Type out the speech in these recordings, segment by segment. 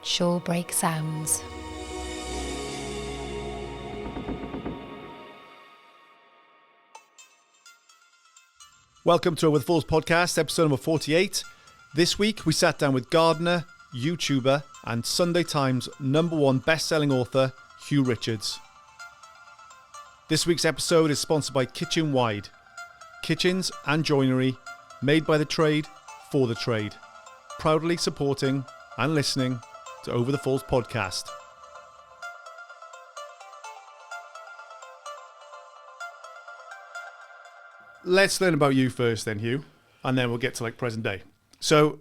Shawbreak Sounds. Welcome to a With Fools podcast, episode number 48. This week we sat down with gardener, YouTuber and Sunday Times #1 best-selling author Huw Richards. This week's episode is sponsored by Kitchen Wide. Kitchens and joinery made by the trade for the trade. Proudly supporting and listening to Over the Falls podcast. Let's learn about you first then, Huw, and then we'll get to present day. So,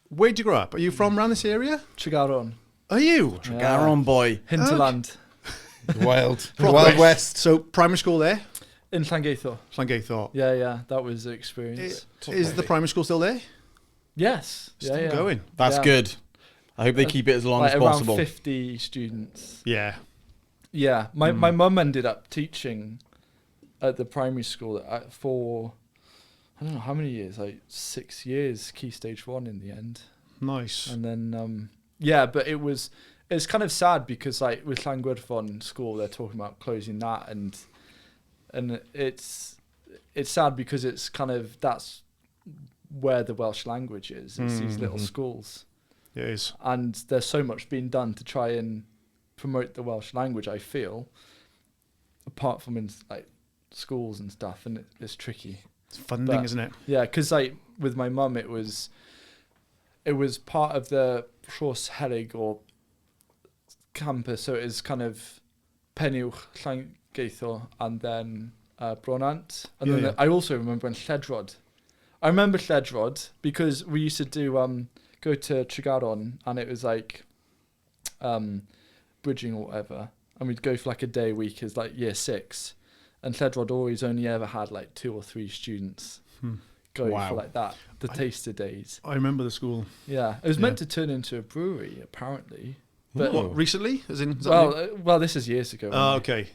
where'd you grow up? Are you from around this area? Tregaron. Are you? Tregaron boy. Hinterland. Wild. Wild West. So, primary school there? In Llangeitho. Llangeitho. Yeah, that was the experience. Is the primary school still there? Yes. Still going? That's good. I hope they keep it as long as possible. Around 50 students. Yeah. Yeah. My mum ended up teaching at the primary school for, I don't know how many years, 6 years, Key Stage 1 in the end. Nice. And then, but it's kind of sad because with Llangwyrfon school, they're talking about closing that and it's sad because it's kind of, that's where the Welsh language is. It's these little schools. It is. And there's so much being done to try and promote the Welsh language, I feel, apart from in schools and stuff, and it's tricky. It's funding, isn't it? Yeah, because with my mum, it was part of the Rhos Herrig or campus, so it is kind of Penywch, Llangeitho, and then Bronant. And then I also remember in Lledrod. I remember Lledrod because we used to do go to Tregaron, and it was bridging or whatever, and we'd go for a day a week as year 6. And Lledrod always only ever had 2 or 3 students going for that. The taster days. I remember the school. Yeah, it was meant to turn into a brewery apparently. But what, recently? As in? Well, this is years ago. Oh, okay.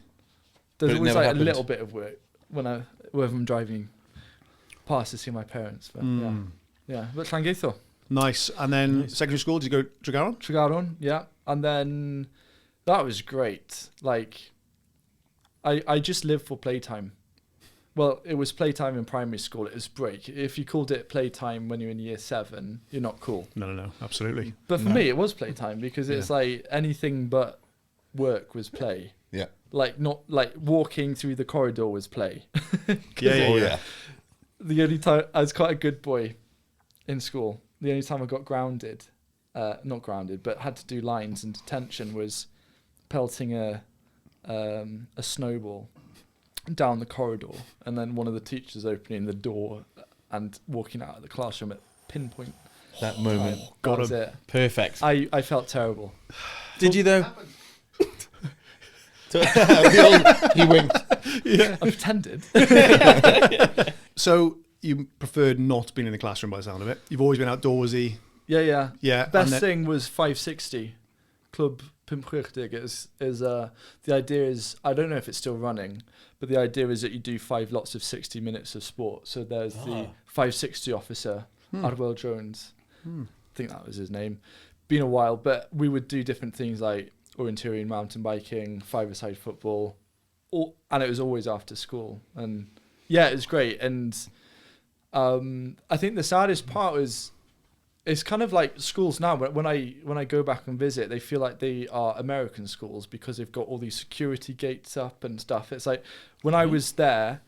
There's always a little bit of work whether I'm driving past to see my parents. But yeah. But Llangeitho. Nice. And then secondary school, did you go Tregaron? Tregaron, yeah. And then that was great. I just lived for playtime. Well, it was playtime in primary school. It was break. If you called it playtime when you're in year 7, you're not cool. No, absolutely. But for me, it was playtime because it's anything but work was play. Yeah. Not walking through the corridor was play. Yeah. The only time I was quite a good boy in school. The only time I got grounded, not grounded, but had to do lines and detention was pelting a snowball down the corridor, and then one of the teachers opening the door and walking out of the classroom at pinpoint. That moment. That was it. Perfect. I felt terrible. Did you though? He winked. Yeah. I pretended. So you preferred not being in the classroom by the sound of it. You've always been outdoorsy. Yeah. Yeah. Best thing was 560 Club Permaculture Garden. The idea is, I don't know if it's still running, but the idea is that you do 5 lots of 60 minutes of sport. So there's the 560 officer, Adwell Jones. I think that was his name. Been a while, but we would do different things like orienteering, mountain biking, 5-a-side football, and it was always after school. And yeah, it was great. And I think the saddest part was, it's kind of like schools now. When I go back and visit, they feel like they are American schools because they've got all these security gates up and stuff. It's like when I was there,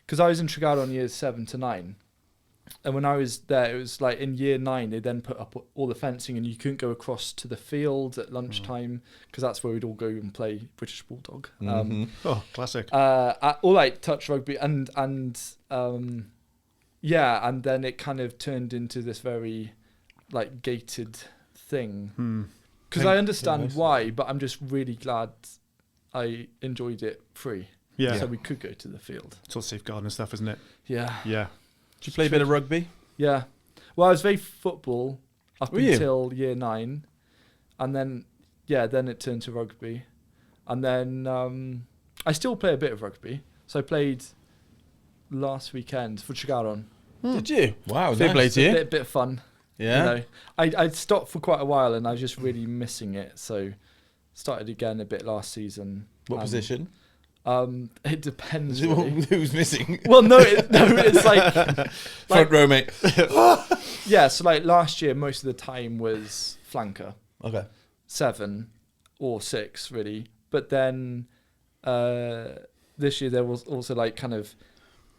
because I was in Tregaron years 7 to 9, and when I was there, it was in year 9 they then put up all the fencing and you couldn't go across to the field at lunchtime because that's where we'd all go and play British Bulldog. Classic. Or touch rugby and then it kind of turned into this very gated thing, because I understand why, but I'm just really glad I enjoyed it free. Yeah. So we could go to the field. It's all safeguarding and stuff, isn't it? Yeah. Did you play a bit of rugby? Yeah. Well, I was very football up until year 9, and then it turned to rugby, and then I still play a bit of rugby. So I played last weekend for Tregaron. Did you? Wow, Fair play to you. A bit of fun. Yeah. You know, I stopped for quite a while and I was just really missing it. So started again a bit last season. What position? It depends. Really. Who's missing? Well, no, it's like Front row, mate. Yeah, so like last year, most of the time was flanker. Okay. 7 or 6 really, but then this year there was also like kind of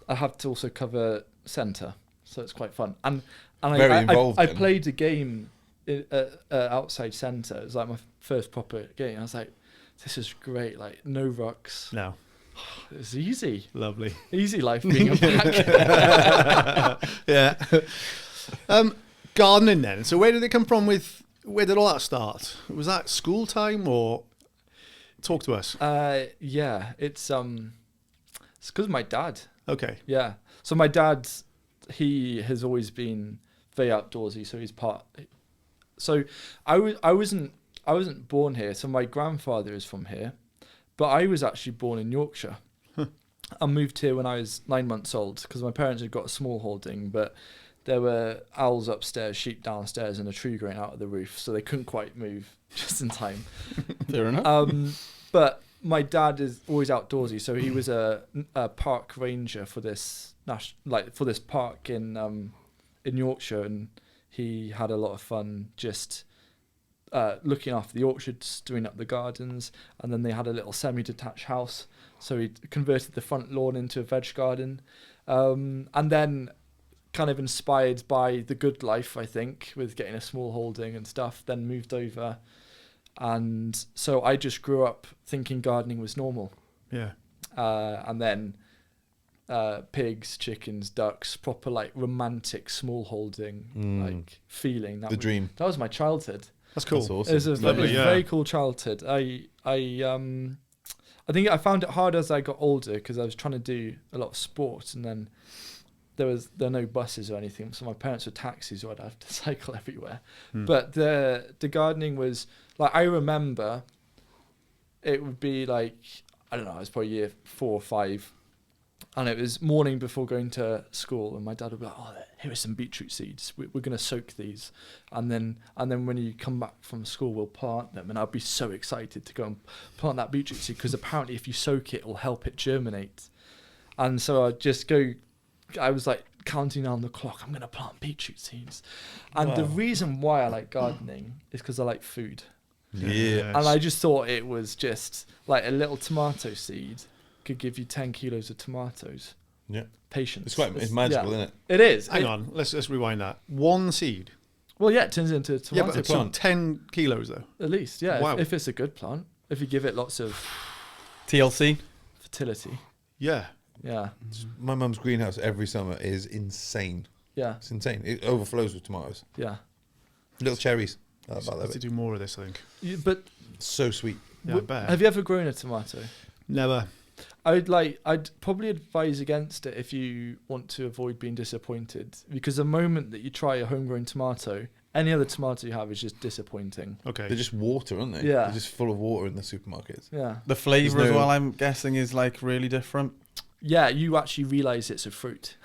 I have to also cover centre, so it's quite fun. And Very involved. I played a game outside centre. It was like my first proper game. I was like, this is great. Like no rucks. No. It's easy. Lovely. Easy life being a pack. Yeah. Gardening then. So where did it come from where did all that start? Was that school time or talk to us? Yeah, it's because of my dad. Okay. Yeah. So my dad, he has always been very outdoorsy. So he's part. So I wasn't born here. So my grandfather is from here, but I was actually born in Yorkshire. I moved here when I was 9 months old because my parents had got a small holding, but there were owls upstairs, sheep downstairs, and a tree growing out of the roof, so they couldn't quite move just in time. Fair enough. But my dad is always outdoorsy, so he was a park ranger for this park in Yorkshire, and he had a lot of fun just looking after the orchards, doing up the gardens, and then they had a little semi-detached house, so he converted the front lawn into a veg garden, and then kind of inspired by the good life, I think, with getting a small holding and stuff, then moved over. And so I just grew up thinking gardening was normal. Yeah. And then pigs, chickens, ducks, proper like romantic small holding, like feeling. Dream. That was my childhood. That's cool. That's awesome. It was a Lovely, yeah. very cool childhood. I think I found it hard as I got older because I was trying to do a lot of sports, and then there were no buses or anything, so my parents were taxis, so I'd have to cycle everywhere. But the gardening was like, I remember it would be like, I don't know, I was probably year 4 or 5, and it was morning before going to school, and my dad would be like, oh, here are some beetroot seeds, we're going to soak these, and then when you come back from school we'll plant them, and I'd be so excited to go and plant that beetroot seed because apparently if you soak it, it'll help it germinate. And so I'd just go, I was like counting down the clock, I'm going to plant beetroot seeds. And the reason why I like gardening is because I like food. Yeah. And I just thought it was just like a little tomato seed could give you 10 kilos of tomatoes. Yeah. Patience. It's magical, isn't it? It is. Hang on, let's rewind that. One seed. Well, yeah, it turns into a Yeah, tomato but so plant. 10 kilos though. At least, yeah. Wow. If it's a good plant. If you give it lots of TLC. fertility. Yeah. Yeah. My mum's greenhouse every summer is insane. Yeah. It's insane. It overflows with tomatoes. Yeah. Little cherries. I Need love to it. do more of this, I think. But So sweet. Yeah, I bet. have you ever grown a tomato? Never. I'd probably advise against it if you want to avoid being disappointed, because the moment that you try a homegrown tomato, any other tomato you have is just disappointing. Okay. They're just water, aren't they? Yeah. They're just full of water in the supermarkets. Yeah. The flavour As no- well, I'm guessing, is like really different. Yeah, you actually realise it's a fruit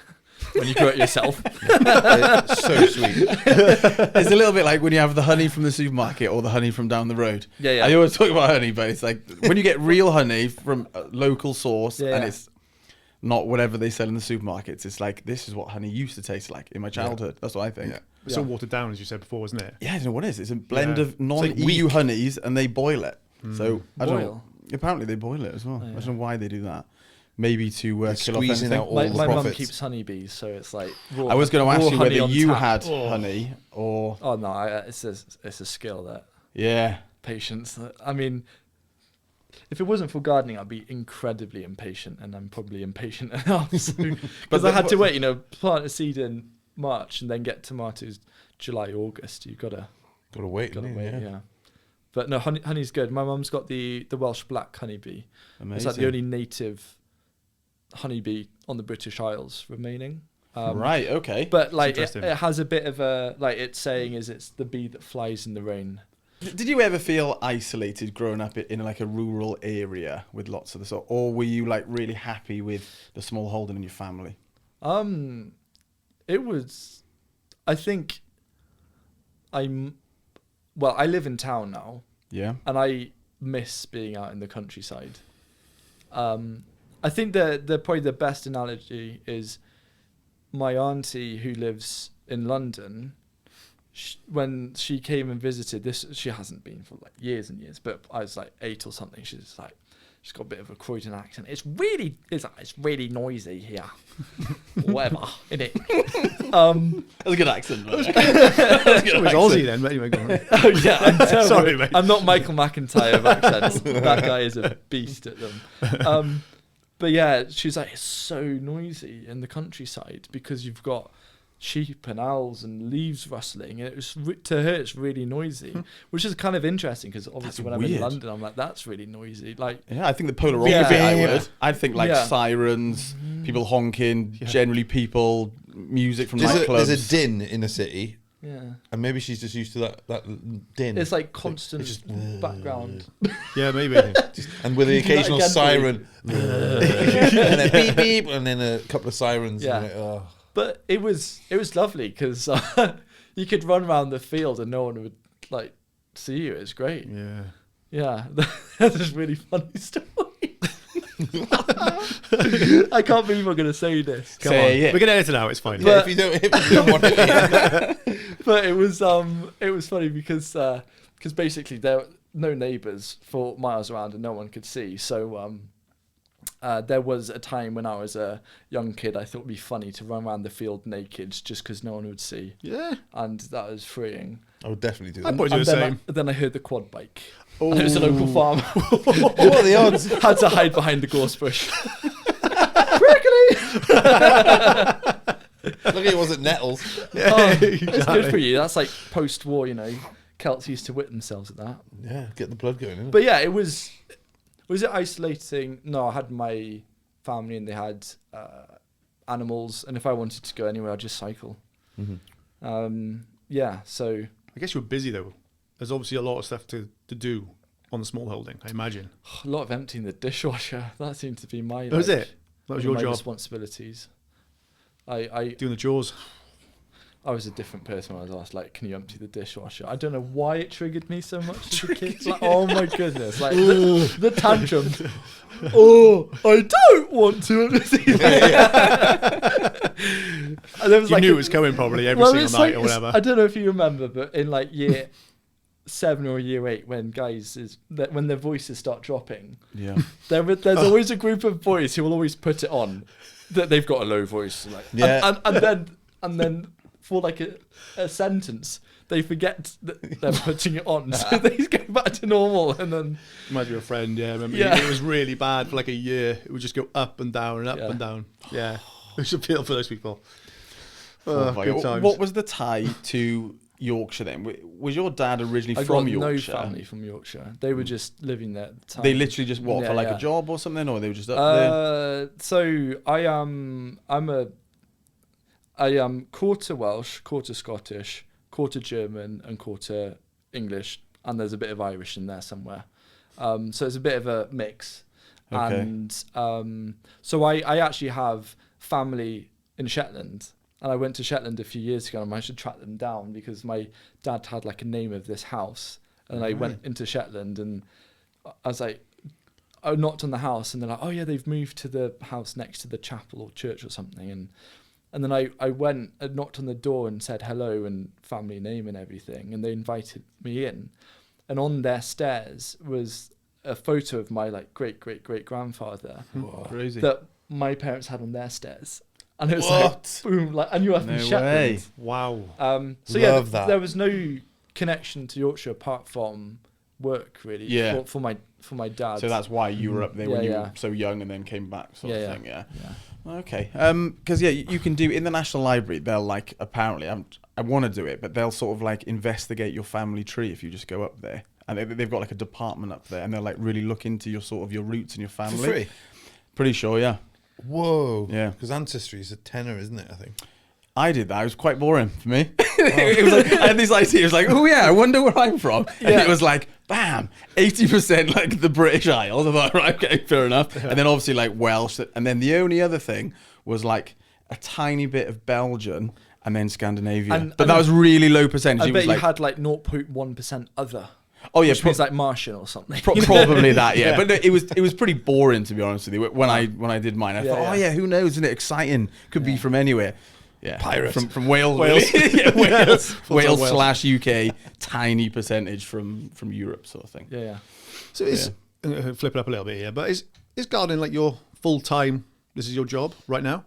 when you grow it yourself. It's so sweet. It's a little bit like when you have the honey from the supermarket or the honey from down the road. Yeah, yeah. I always talk about honey, but it's like when you get real honey from a local source Yeah, and yeah. it's not whatever they sell in the supermarkets. It's like, this is what honey used to taste like in my childhood. That's what I think. Yeah. It's all watered down, as you said before, wasn't it? Yeah, I don't know what it is. It's a blend Yeah. of non-EU weak. honeys and they boil it. So I don't know. Boil? Apparently they boil it as well. Oh, I yeah. don't know why they do that. Maybe to kill off squeezing anything. out all My the mum profits. keeps honeybees, so it's like raw, I was going to raw ask you honey whether on you tap. had Oh. honey or... Oh no, it's a skill, that Yeah. patience. I mean, if it wasn't for gardening, I'd be incredibly impatient, and I'm probably impatient enough. Because I had to wait, plant a seed in March and then get tomatoes July, August. You've Gotta wait. gotta haven't wait, you? yeah. But no, honey's good. My mum's got the Welsh black honeybee. Amazing. It's like the only native honeybee on the British Isles remaining. Right, okay. But like it interesting. has a bit of a, like it's saying is it's the bee that flies in the rain. Did you ever feel isolated growing up in like a rural area with lots of the sort, or were you like really happy with the small holding in your family? It was, I think, I live in town now, Yeah. and I miss being out in the countryside. I think the probably the best analogy is my auntie who lives in London. When she came and visited, she hasn't been for like years and years, but I was like 8 or something. She's got a bit of a Croydon accent. It's really noisy here. Whatever, innit? That's a good accent. It was Aussie then, but anyway, go on. Oh yeah, I'm terrible. Sorry, mate. I'm not Michael McIntyre of accents. That guy is a beast at them. But yeah, she's like, it's so noisy in the countryside because you've got sheep and owls and leaves rustling, and it was to her it's really noisy, which is kind of interesting because obviously when I'm in London, I'm like, that's really noisy. Like, yeah, I think the polar opposite. I'd think like sirens, people honking, generally people, music from nightclubs. There's a din in a city. Yeah, and maybe she's just used to that din. It's like constant background. Yeah, maybe. And with the occasional siren, and then beep beep, and then a couple of sirens. Yeah. And like, But it was lovely because you could run around the field and no one would like see you. It's great. Yeah. Yeah, that's a really funny story. I can't believe I'm going to say this. Come on. We're going to edit it out. It's fine. if you don't want to. But it was funny because basically there were no neighbours for miles around and no one could see. So there was a time when I was a young kid, I thought it would be funny to run around the field naked just because no one would see. Yeah. And that was freeing. I would definitely do that. I'd probably do the same. Then I heard the quad bike. And it was a local farmer. What are the odds? Had to hide behind the gorse bush. Lucky it wasn't nettles. Yeah, it's good for you. That's like post-war, Celts used to whip themselves at that. Yeah, get the blood going, isn't it? But yeah, it was it isolating? No, I had my family and they had animals, and if I wanted to go anywhere, I'd just cycle. Mm-hmm. Yeah, so I guess you were busy though. There's obviously a lot of stuff to do on the small holding, I imagine. A lot of emptying the dishwasher. That seemed to be my. That was it. That was your job. Responsibilities. I doing the chores. I was a different person when I was asked, like, can you empty the dishwasher? I don't know why it triggered me so much as a kid. Like, oh my goodness. Like, the tantrum. Oh, I don't want to. And there was you knew it was coming probably every single night or whatever. I don't know if you remember, but in like year 7 or year 8, when when their voices start dropping, there's always a group of boys who will always put it on that they've got a low voice, like, and then for like a sentence they forget that they're putting it on, so they go back to normal, and then Imagine your friend, remember it was really bad for like a year. It would just go up and down and up and down. Yeah, we should feel for those people. Good times. What was the tie to Yorkshire then? Was your dad originally from Yorkshire? No family from Yorkshire. They were just living there at the time. They literally just for like a job or something, or they were just up there? So I am quarter Welsh, quarter Scottish, quarter German, and quarter English, and there's a bit of Irish in there somewhere. So it's a bit of a mix. Okay. And so I actually have family in Shetland. And I went to Shetland a few years ago, and I should track them down because my dad had like a name of this house. And I went into Shetland, and I was like, I knocked on the house, and they're like, oh yeah, they've moved to the house next to the chapel or church or something. And then I went and knocked on the door and said hello and family name and everything. And they invited me in. And on their stairs was a photo of my like great-great-great-grandfather. Crazy. That my parents had on their stairs. And it was like, boom, like I knew up in Shetland. Wow. So yeah, there was no connection to Yorkshire apart from work, really. Yeah. For my dad. So that's why you were up there when you were so young and then came back, sort of thing. Yeah. Okay. Because you can do in the National Library. They'll like apparently I want to do it, but they'll sort of like investigate your family tree if you just go up there, and they've got like a department up there, and they'll like really look into your sort of your roots and your family. For free? Pretty sure, yeah. Whoa. Yeah. Because ancestry is a tenner, isn't it? I think. I did that. It was quite boring for me. It was like, I had this idea. It was like, oh yeah, I wonder where I'm from. And it was like, bam, 80% like the British Isles. I thought, right, okay, fair enough. And then obviously like Welsh. And then the only other thing was like a tiny bit of Belgian and then Scandinavia. But that was really low percentage. I bet you had like 0.1% other. Oh yeah, which means like Martian or something. Probably that, yeah. But no, it was pretty boring, to be honest with you. When I did mine, I thought, oh yeah, who knows? Isn't it exciting? Could be from anywhere. Yeah, Pirates from Wales. Wales / UK, tiny percentage from Europe, sort of thing. Yeah. So flip it up a little bit here, but is gardening like your full time? This is your job right now.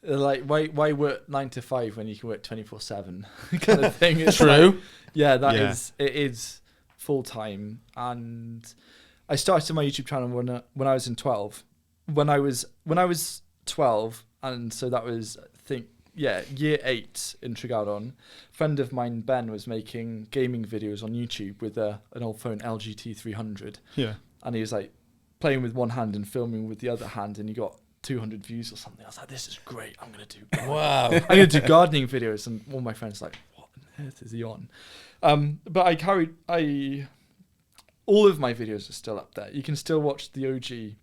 Like why work 9 to 5 when you can work 24/7 kind of thing? It's true. It is full time, and I started my YouTube channel when I was in 12. When I was 12, and so that was year 8 in Tregaron. A friend of mine, Ben, was making gaming videos on YouTube with an old phone, LG T300. Yeah, and he was like playing with one hand and filming with the other hand, and he got 200 views or something. I was like, this is great. I'm gonna do I'm gonna do gardening videos, and all my friends were like, what on earth is he on? But all of my videos are still up there. You can still watch the OG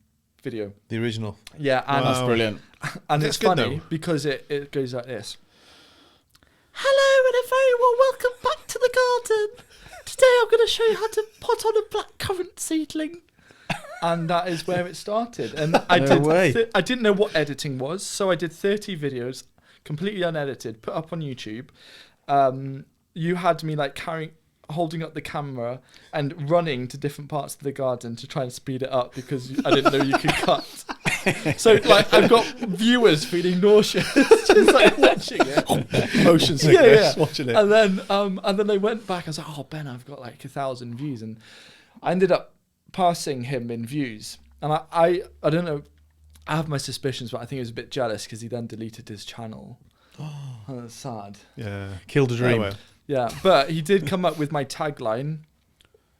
video, the original. Yeah, and that's brilliant. And it's funny because it goes like this. Hello and a very warm welcome back to the garden. Today I'm going to show you how to pot on a blackcurrant seedling. And that is where it started. And I didn't know what editing was, so I did 30 videos, completely unedited, put up on YouTube. You had me like holding up the camera and running to different parts of the garden to try and speed it up because I didn't know you could cut. So like I've got viewers feeling nauseous just like watching it, motion sickness, watching it. And then I went back. I was like, oh Ben, I've got like 1,000 views, and I ended up passing him in views. And I don't know. I have my suspicions, but I think he was a bit jealous because he then deleted his channel. Oh, that's sad. Yeah, killed a dream. Anyway. Yeah, but he did come up with my tagline,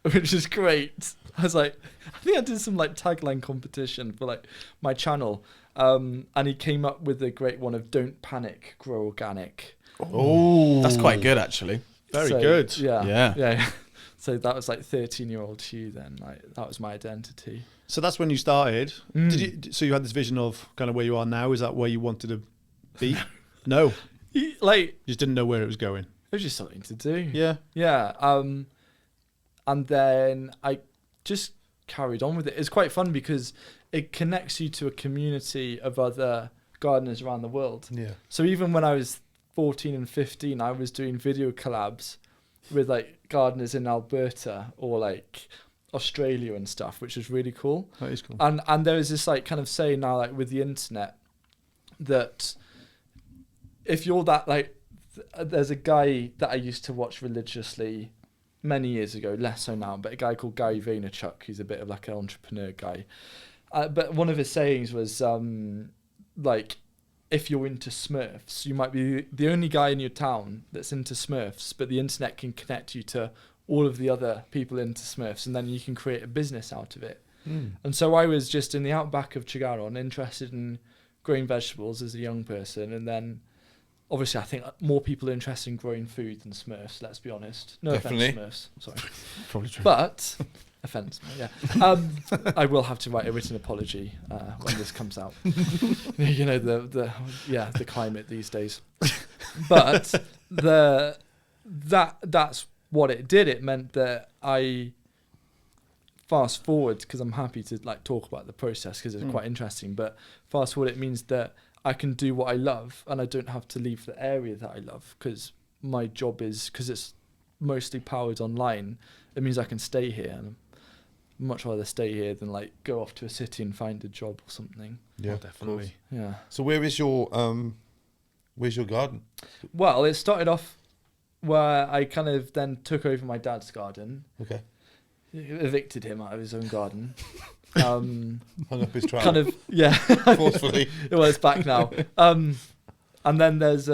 which is great. I was like, I think I did some like tagline competition for like my channel, and he came up with a great one of "Don't panic, grow organic." Oh, that's quite good actually. Very good. Yeah. So that was like 13-year-old Huw then. Like that was my identity. So that's when you started. So you had this vision of kind of where you are now. Is that where you wanted to be? No. Like you just didn't know where it was going. It was just something to do. Yeah. And then I just carried on with it. It's quite fun because it connects you to a community of other gardeners around the world. Yeah. So even when I was 14 and 15, I was doing video collabs with like gardeners in Alberta or like Australia and stuff, which is really cool. That is cool. And there is this like kind of saying now, like with the internet, that if you're that like, there's a guy that I used to watch religiously many years ago, less so now, but a guy called Gary Vaynerchuk, who's a bit of like an entrepreneur guy. But one of his sayings was like, if you're into Smurfs, you might be the only guy in your town that's into Smurfs, but the internet can connect you to all of the other people into Smurfs, and then you can create a business out of it. And so I was just in the outback of Tregaron, interested in growing vegetables as a young person, and then obviously I think more people are interested in growing food than Smurfs, let's be honest. No Definitely. Offense, Smurfs. Sorry. Probably true. But offense, yeah. I will have to write a written apology when this comes out. You know, the climate these days. But that's what it did. It meant that I fast forward, because I'm happy to like talk about the process because it's quite interesting, but fast forward, it means that I can do what I love and I don't have to leave the area that I love, because my job is, because it's mostly powered online, it means I can stay here, and I'd much rather stay here than like go off to a city and find a job or something. Yeah, definitely. Yeah. So where's your garden? Well, it started off where I kind of then took over my dad's garden. Okay. Evicted him out of his own garden. Hung up his trowel. Kind of, yeah. Forcefully. Well, it's back now. And then there's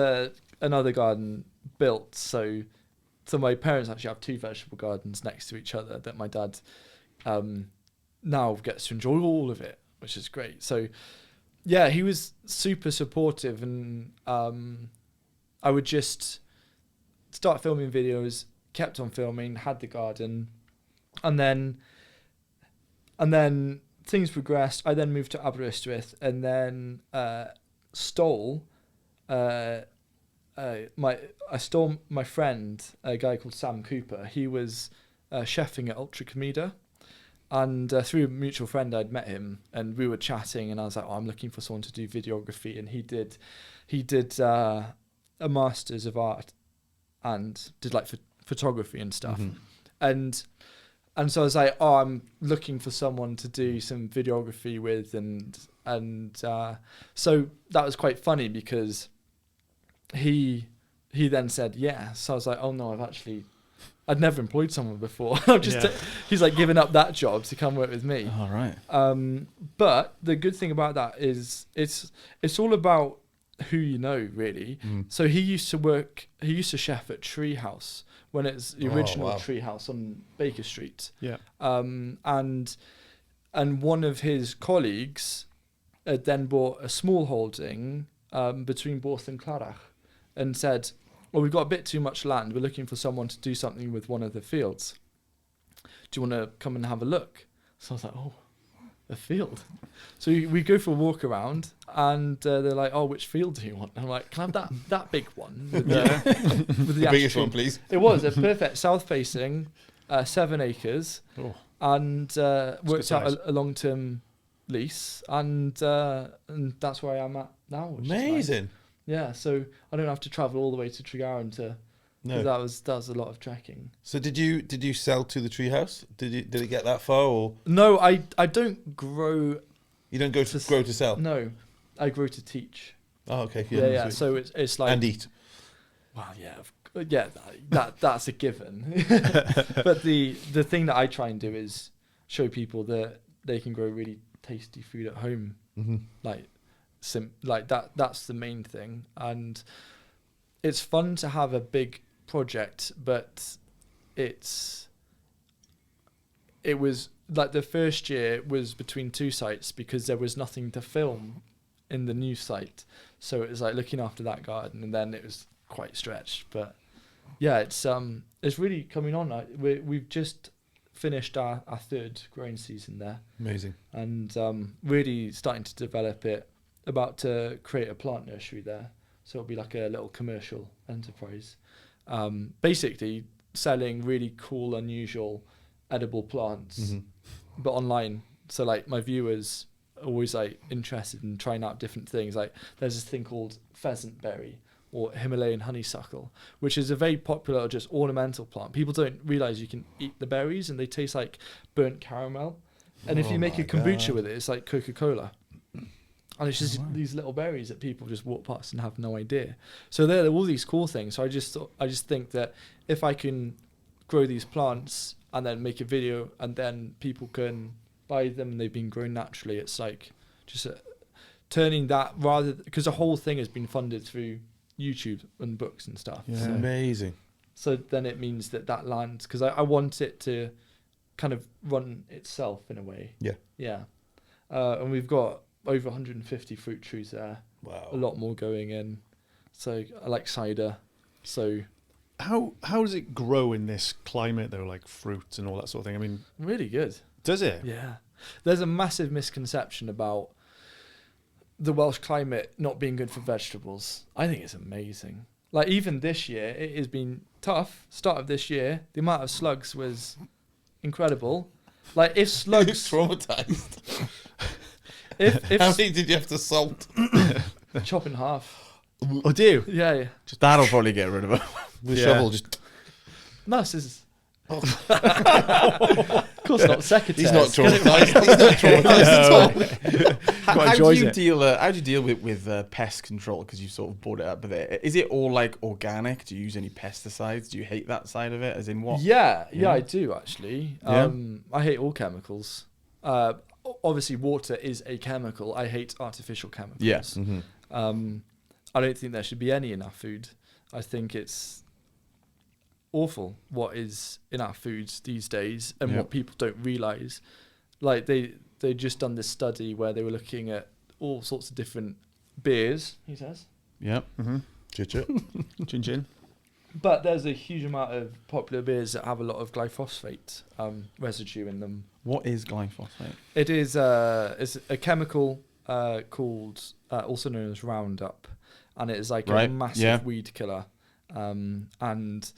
another garden built. So my parents actually have 2 vegetable gardens next to each other that my dad now gets to enjoy all of it, which is great. So yeah, he was super supportive, and I would just start filming videos, kept on filming, had the garden, and then things progressed. I then moved to Aberystwyth, and then stole a I stole my friend, a guy called Sam Cooper. He was chefing at Ultra Comida, and through a mutual friend I'd met him, and we were chatting, and I was like, I'm looking for someone to do videography, and he did a Masters of Art and did like photography and stuff, and so I was like, I'm looking for someone to do some videography with, and so that was quite funny because he then said yes. So I was like, oh no, I'd never employed someone before. He's like given up that job to come work with me. All right. But the good thing about that is it's all about who you know, really. So he used to chef at Treehouse when it's the original Treehouse on Baker Street. Yeah. And one of his colleagues had then bought a small holding between Borth and Clarach, and said, well, we've got a bit too much land. We're looking for someone to do something with one of the fields. Do you want to come and have a look? So I was like, oh, a field. So we go for a walk around, and they're like, oh, which field do you want? And I'm like, can I have that big one? With the biggest one, please. It was a perfect south-facing, 7 acres, and worked out a long-term lease, and that's where I am at now. Amazing. Nice. Yeah, so I don't have to travel all the way to Tregaron that was a lot of trekking. So did you sell to the Treehouse? Did it get that far? Or no, I don't grow. You don't grow to sell. No, I grow to teach. Oh, okay. Yeah. So it's like and eat. Well, yeah, that's a given. But the thing that I try and do is show people that they can grow really tasty food at home, like that's the main thing. And it's fun to have a big project, but it was like the first year was between two sites because there was nothing to film in the new site, so it was like looking after that garden, and then it was quite stretched. But yeah, it's really coming on. We've just finished our third growing season there. Amazing. And really starting to develop it. About to create a plant nursery there, so it'll be like a little commercial enterprise, basically selling really cool, unusual, edible plants, but online. So like my viewers are always like interested in trying out different things. Like there's this thing called pheasant berry or Himalayan honeysuckle, which is a very popular, just ornamental plant. People don't realize you can eat the berries, and they taste like burnt caramel. And if you make a kombucha with it, it's like Coca-Cola. And it's just these little berries that people just walk past and have no idea. So there are all these cool things. So I just think that if I can grow these plants and then make a video, and then people can buy them and they've been grown naturally, it's like just turning that because the whole thing has been funded through YouTube and books and stuff. Yeah. So amazing. So then it means that land, because I want it to kind of run itself in a way. Yeah. Yeah. And we've got over 150 fruit trees there. Wow. A lot more going in. So I like cider. So how does it grow in this climate though, like fruit and all that sort of thing? I mean, really good. Does it? Yeah. There's a massive misconception about the Welsh climate not being good for vegetables. I think it's amazing. Like even this year, it has been tough. Start of this year, the amount of slugs was incredible. Like if slugs traumatized. If How many did you have to salt? Chop in half. Oh, do you? Yeah. That'll probably get rid of it. With a shovel, just. No, this is. Of course not. Secretaries. He's not traumatized. He's not traumatized at all. How do you deal with pest control? Because you sort of brought it up there. Is it all like organic? Do you use any pesticides? Do you hate that side of it? As in what? Yeah, I do actually. I hate all chemicals. Obviously, water is a chemical. I hate artificial chemicals. Yes. I don't think there should be any in our food. I think it's awful what is in our foods these days, and what people don't realize. Like they just done this study where they were looking at all sorts of different beers. He says. Yep. Chin chin. But there's a huge amount of popular beers that have a lot of glyphosate residue in them. What is glyphosate? It is it's a chemical called, also known as Roundup, and it is like a massive weed killer. And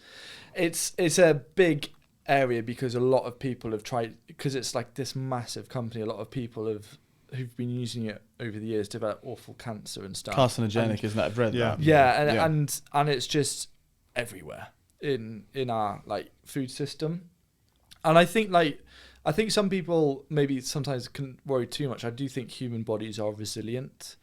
it's a big area because a lot of people have tried, because it's like this massive company, a lot of people who've been using it over the years develop awful cancer and stuff. Carcinogenic, isn't that? I've read that. And it's just everywhere in our like food system. And I think some people maybe sometimes can worry too much. I do think human bodies are resilient.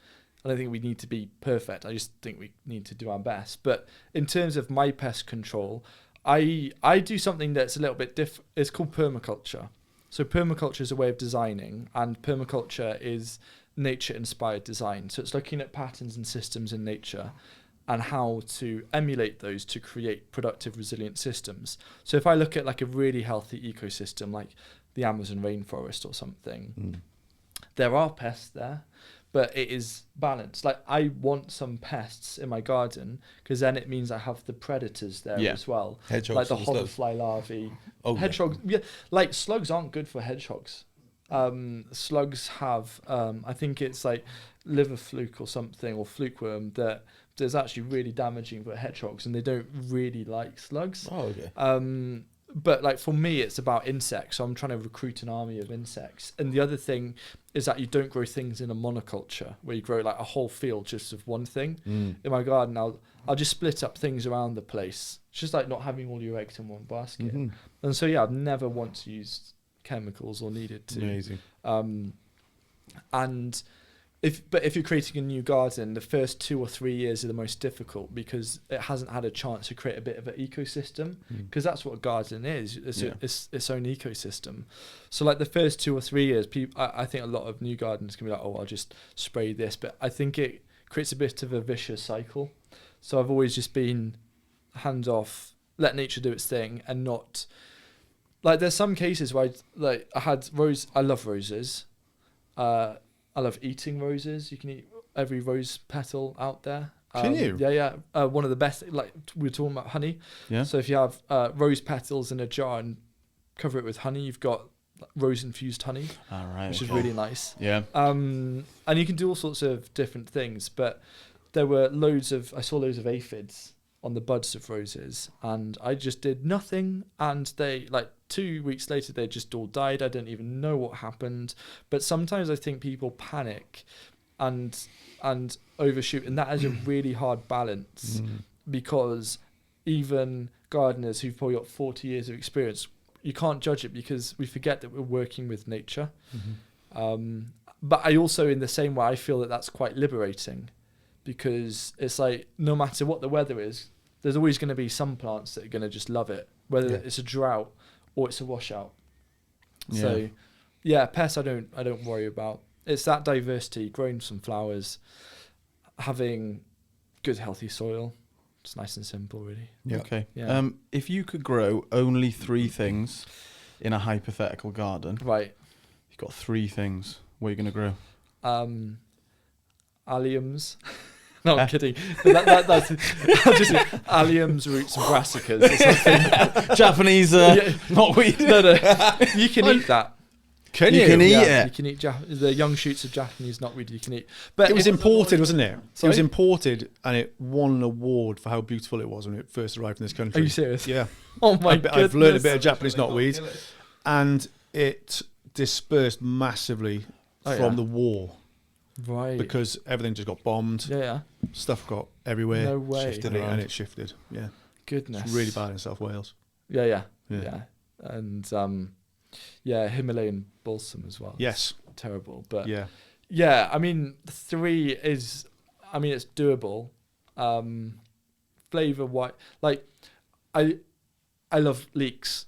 I don't think we need to be perfect. I just think we need to do our best. But in terms of my pest control, I do something that's a little bit different. It's called permaculture. So permaculture is a way of designing, and permaculture is nature-inspired design. So it's looking at patterns and systems in nature and how to emulate those to create productive, resilient systems. So if I look at like a really healthy ecosystem, like the Amazon rainforest or something, there are pests there, but it is balanced. Like I want some pests in my garden because then it means I have the predators there as well. Hedgehogs, like the hoverfly larvae. Hedgehogs, like slugs aren't good for hedgehogs. Slugs have, I think it's like liver fluke or something, or fluke worm that is actually really damaging for hedgehogs, and they don't really like slugs. Oh, okay. But like for me, it's about insects. So I'm trying to recruit an army of insects. And the other thing is that you don't grow things in a monoculture where you grow like a whole field just of one thing. In my garden, I'll just split up things around the place. It's just like not having all your eggs in one basket. And so I've never once used chemicals or needed to. Amazing. And if you're creating a new garden, the first 2 or 3 years are the most difficult because it hasn't had a chance to create a bit of an ecosystem, because that's what a garden is. It's its own ecosystem. So like the first 2 or 3 years, I think a lot of new gardens can be like, oh, I'll just spray this. But I think it creates a bit of a vicious cycle. So I've always just been hands off, let nature do its thing, and not... Like there's some cases where I had rose. I love roses. I love eating roses. You can eat every rose petal out there. Can you? Yeah. One of the best, like we were talking about honey. Yeah. So if you have rose petals in a jar and cover it with honey, you've got rose-infused honey, which is really nice. Yeah. And you can do all sorts of different things. But there were I saw loads of aphids on the buds of roses, and I just did nothing, and they, like 2 weeks later, they just all died. I didn't even know what happened. But sometimes I think people panic and overshoot, and that is a really hard balance, because even gardeners who've probably got 40 years of experience, you can't judge it because we forget that we're working with nature. But I also, in the same way, I feel that that's quite liberating, because it's like no matter what the weather is, there's always going to be some plants that are going to just love it, whether it's a drought or it's a washout. So pests I don't worry about. It's that diversity, growing some flowers, having good healthy soil. It's nice and simple, really. Yeah. Okay. Yeah. If you could grow only 3 things in a hypothetical garden, right? You've got 3 things. What are you going to grow? Alliums. No, I'm kidding. That's just alliums, roots, and brassicas or something. Japanese, not weed. No. You can eat that. You can eat it. You can eat the young shoots of Japanese knotweed. You can eat, but it was imported, wasn't it? Sorry? It was imported, and it won an award for how beautiful it was when it first arrived in this country. Are you serious? Yeah. Oh my goodness. I've learned a bit of Japanese knotweed, and it dispersed massively from the war. Right. Because everything just got bombed. Yeah. Stuff got everywhere. No way. And it shifted. Yeah. Goodness. It's really bad in South Wales. Yeah. And Himalayan balsam as well. Yes. It's terrible. But yeah. I mean, 3 is, it's doable. Flavor white. Like, I love leeks.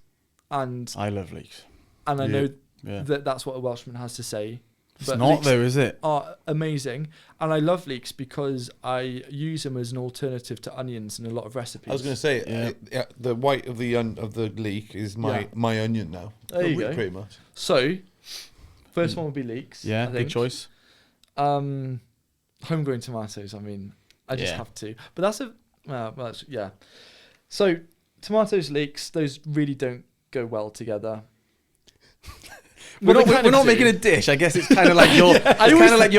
And I love leeks. And I know that's what a Welshman has to say. It's not though, is it? Are amazing, and I love leeks because I use them as an alternative to onions in a lot of recipes. I was going to say the white of the leek is my onion now. There you go. Pretty much. So, first one would be leeks. Yeah, good choice. Homegrown tomatoes. I just have to. But that's So tomatoes, leeks, those really don't go well together. we're not making a dish. I guess it's kind of like your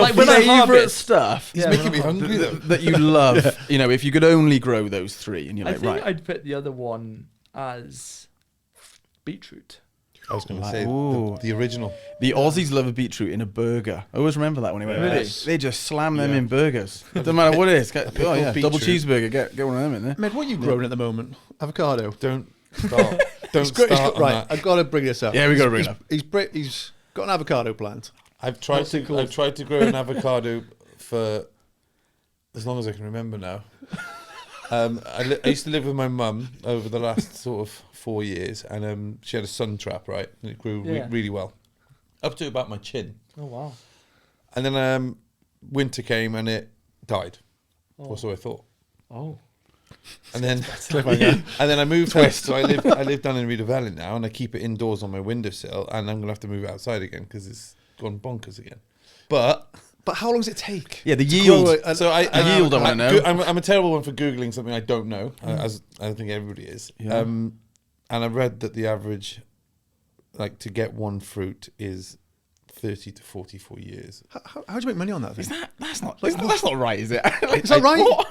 favorite stuff. He's making me hungry though. That you love. Yeah. You know, if you could only grow those three, and you're like, I think right. I'd put the other one as beetroot. I was going to say the original. The Aussies love a beetroot in a burger. I always remember that when we went there. They just slam them in burgers. Doesn't matter what it is. Oh yeah, double cheeseburger. Get one of them in there. Mate, what are you growing at the moment? Avocado. Don't start. Don't start on right, that. I've got to bring this up. Yeah, we got to bring it up. He's got an avocado plant. I've tried to grow an avocado for as long as I can remember now. I used to live with my mum over the last sort of 4 years, and she had a sun trap, right? And it grew really well, up to about my chin. Oh wow! And then winter came and it died, or so I thought. Oh. And then I moved house, so I live down in Rita Valley now, and I keep it indoors on my windowsill, and I'm gonna have to move it outside again because it's gone bonkers again. But how long does it take? Yeah, the yield. So yield, I want to know. I'm a terrible one for Googling something I don't know, as I think everybody is. Yeah. And I read that the average, like, to get one fruit is 30 to 44 years. How do you make money on that thing? That's not right, is it? Is that right? What?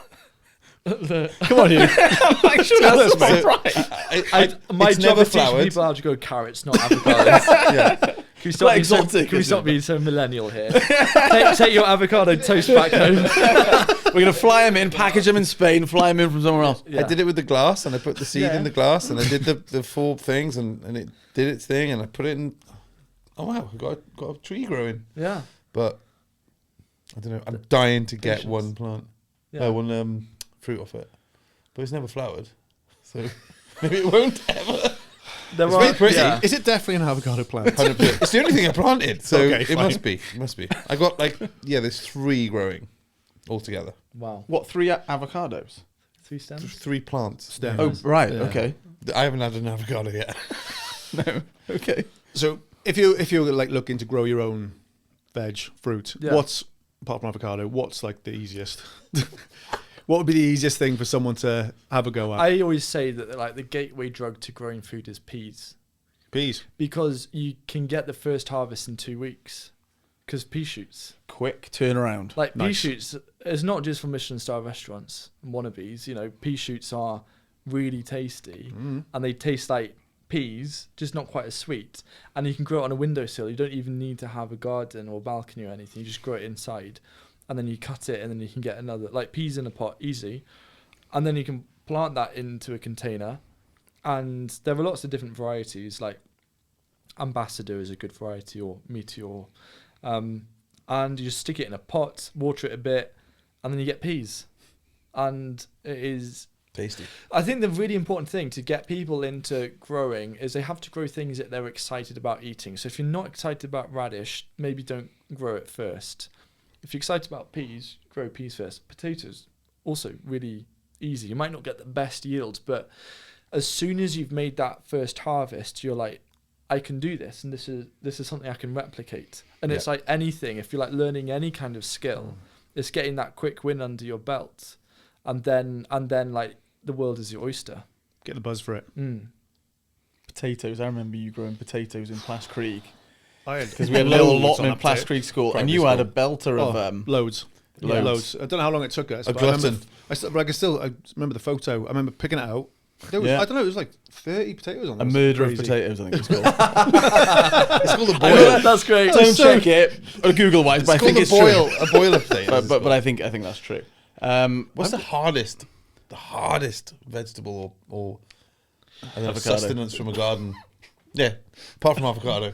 Come on, you. I'm like, sure that's about right. My job is teaching people how to grow carrots, not avocados. Yeah. Can we stop being so millennial here? take your avocado toast back home. We're going to fly them in, package them in Spain, fly them in from somewhere else. Yeah. I did it with the glass, and I put the seed in the glass, and I did the 4 things, and it did its thing, and I put it in. Oh wow, I got a tree growing. Yeah. But I don't know. I'm dying to get one plant. Yeah. One fruit off it, but it's never flowered, so maybe it won't ever. Is it definitely an avocado plant? 100%. It's the only thing I planted, so okay, it must be. It must be. I got there's 3 growing altogether. Wow. What, 3 avocados? 3 stems? 3 plants. Stems. Oh right, okay. I haven't had an avocado yet. No, okay. So if you're like looking to grow your own fruit, what's apart from avocado? What's like the easiest? What would be the easiest thing for someone to have a go at? I always say that like the gateway drug to growing food is peas. Peas? Because you can get the first harvest in 2 weeks. Because pea shoots. Quick turnaround. Like pea shoots, it's not just for Michelin star restaurants and wannabes. You know, pea shoots are really tasty and they taste like peas, just not quite as sweet. And you can grow it on a windowsill. You don't even need to have a garden or balcony or anything. You just grow it inside. And then you cut it, and then you can get another, like peas in a pot, easy. And then you can plant that into a container. And there are lots of different varieties, like Ambassador is a good variety, or Meteor. And you just stick it in a pot, water it a bit, and then you get peas. And it is tasty. I think the really important thing to get people into growing is they have to grow things that they're excited about eating. So if you're not excited about radish, maybe don't grow it first. If you're excited about peas, grow peas first. Potatoes, also really easy. You might not get the best yields, but as soon as you've made that first harvest, you're like, I can do this, and this is something I can replicate. And it's like anything. If you're like learning any kind of skill, it's getting that quick win under your belt, and then like the world is your oyster. Get the buzz for it. Potatoes. I remember you growing potatoes in Plas Creek. Because we had a little allotment in Plas Creek School, and you had a belter of loads. I don't know how long it took us. A glutton. I remember the photo. I remember picking it out. There was, I don't know, it was like 30 potatoes on there. A murder of potatoes, I think it's called. It's called a boil. That's great. Don't check it Google-wise, but I think it's true. A boil of potatoes. But I think that's true. What's the hardest vegetable or sustenance from a garden? Yeah, apart from avocado.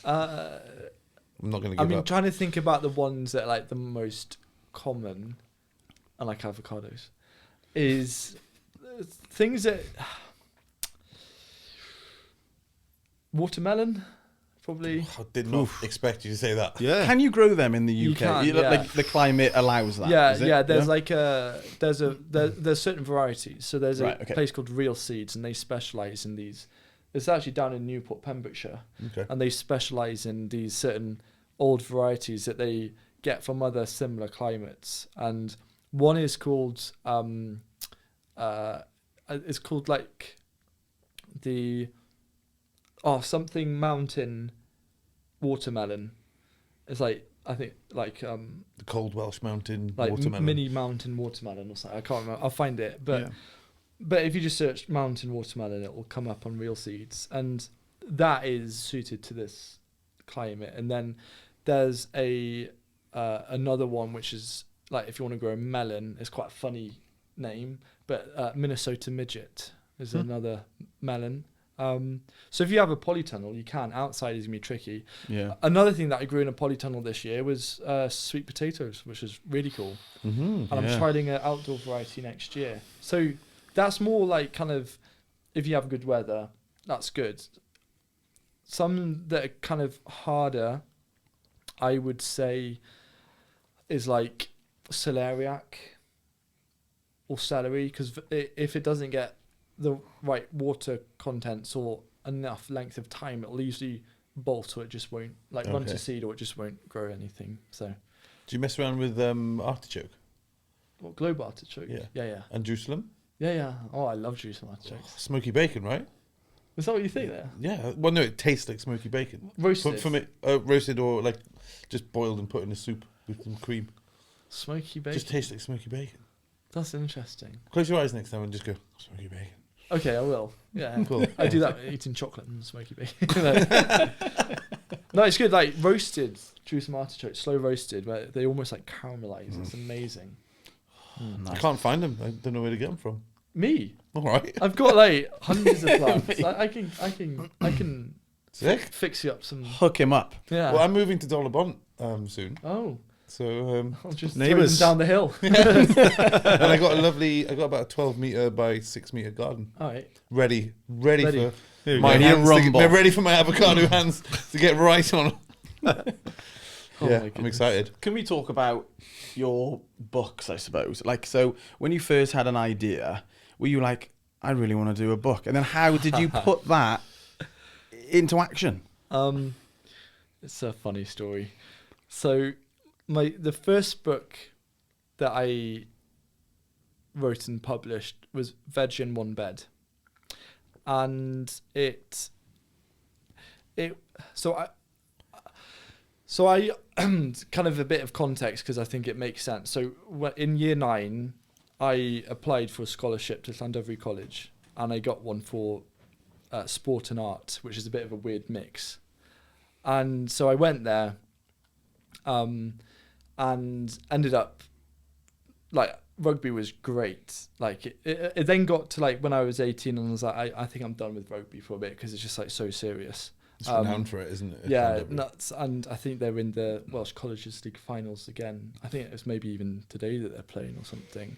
I'm not going to give up. Trying to think about the ones that are like the most common, unlike avocados, is things that watermelon, probably. I did not expect you to say that. Yeah. Can you grow them in the UK? You can, Like the climate allows that. Yeah, there's like there's certain varieties. So there's a place called Real Seeds, and they specialize in these. It's actually down in Newport, Pembrokeshire, and they specialize in these certain old varieties that they get from other similar climates. And one is called it's called like the something mountain watermelon. It's like, I think like the cold Welsh mountain like watermelon. mini mountain watermelon or something. I can't remember. I'll find it. But if you just search mountain watermelon, it will come up on Real Seeds, and that is suited to this climate. And then there's another one which is like, if you want to grow a melon, it's quite a funny name, but Minnesota midget is another melon. So if you have a polytunnel, you can. Outside is gonna be tricky. Yeah. Another thing that I grew in a polytunnel this year was sweet potatoes, which is really cool. And I'm trialing an outdoor variety next year. So that's more like kind of, if you have good weather, that's good. Some that are kind of harder, I would say, is like celeriac or celery, because if it doesn't get the right water contents or enough length of time, it'll usually bolt, or it just won't run to seed, or it just won't grow anything. So, do you mess around with artichoke? What, globe artichoke? Yeah. And Jerusalem? Yeah. Oh, I love Jerusalem artichokes. Smoky bacon, right? Is that what you think there? Yeah. Well, no, it tastes like smoky bacon. Roasted? Roasted, or like just boiled and put in a soup with some cream. Smoky bacon? Just tastes like smoky bacon. That's interesting. Close your eyes next time and just go, smoky bacon. Okay, I will. Yeah. Cool. I do that eating chocolate and smoky bacon. No, it's good. Like roasted Jerusalem artichokes, slow roasted, where they almost like caramelize. It's amazing. Nice. I can't find them. I don't know where to get them from. Me? All right. I've got like hundreds of plants. I can Sick. fix you up some. Hook him up. Yeah. Well, I'm moving to Dollarbont soon. Oh. So I'll just neighbours throw them down the hill. and I got about a 12 metre by 6 metre garden. All right. Ready for My hands they're ready for my avocado hands to get right on. I'm excited. Can we talk about your books, I suppose? Like, so when you first had an idea, were you like, I really want to do a book? And then how did you put that into action? It's a funny story. So the first book that I wrote and published was Veg in One Bed. And so I kind of a bit of context, because I think it makes sense. So in year 9, I applied for a scholarship to Llandovery College, and I got one for sport and art, which is a bit of a weird mix. And so I went there, and ended up, like, rugby was great. Like it then got to like when I was 18, and I was like, I think I'm done with rugby for a bit, because it's just like so serious. It's renowned for it, isn't it? Yeah, nuts. And I think they're in the Welsh Colleges League finals again. I think it was maybe even today that they're playing or something.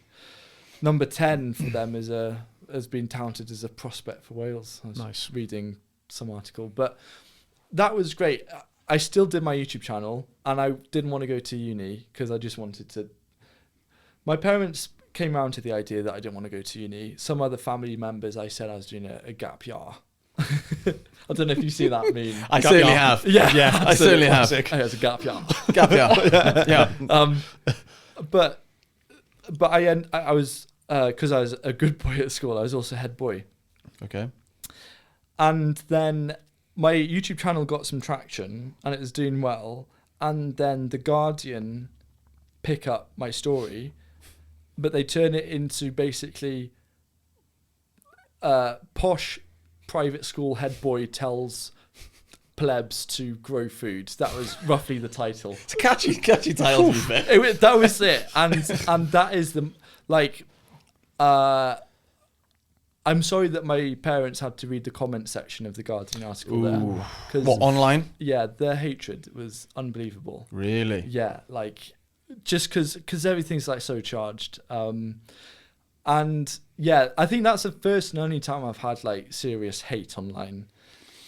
Number 10 for them has been touted as a prospect for Wales. I was reading some article, but that was great. I still did my YouTube channel, and I didn't want to go to uni, because I just wanted to. My parents came around to the idea that I didn't want to go to uni. Some other family members, I said I was doing a gap year. I don't know if you see that meme. I certainly have. Yeah, I certainly have. It's a gap year. Gap year. Yeah. But I was, because I was a good boy at school, I was also head boy. Okay. And then my YouTube channel got some traction, and it was doing well. And then The Guardian pick up my story, but they turn it into basically posh private school head boy tells plebs to grow food. That was roughly the title. It's a catchy title, to be fair. That was it. And that is the, like, I'm sorry that my parents had to read the comment section of the Guardian article there. What, online? Yeah, their hatred was unbelievable. Really? Yeah, like, just because everything's like so charged. And yeah, I think that's the first and only time I've had like serious hate online.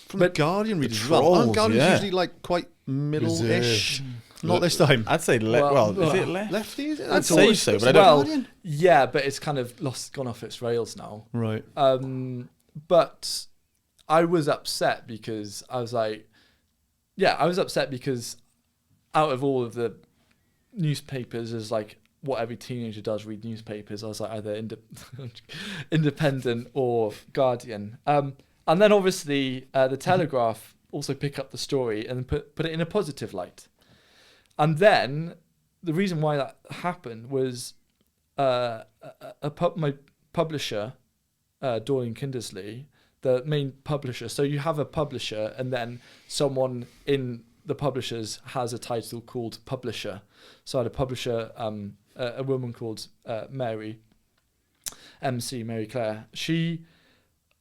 From the Guardian readers as well. Aren't Guardians usually like quite middle-ish? Not this time. I'd say is it left? Lefty, is it? I'd say so, but I don't. Well, yeah, but it's kind of gone off its rails now. Right. But I was upset because I was like, because out of all of the newspapers, is like what every teenager does, read newspapers. I was like either Independent or Guardian. And then obviously the Telegraph also pick up the story and put it in a positive light. And then the reason why that happened was my publisher, Dorian Kindersley, the main publisher. So you have a publisher, and then someone in the publishers has a title called publisher. So I had a publisher, a woman called Mary Claire. She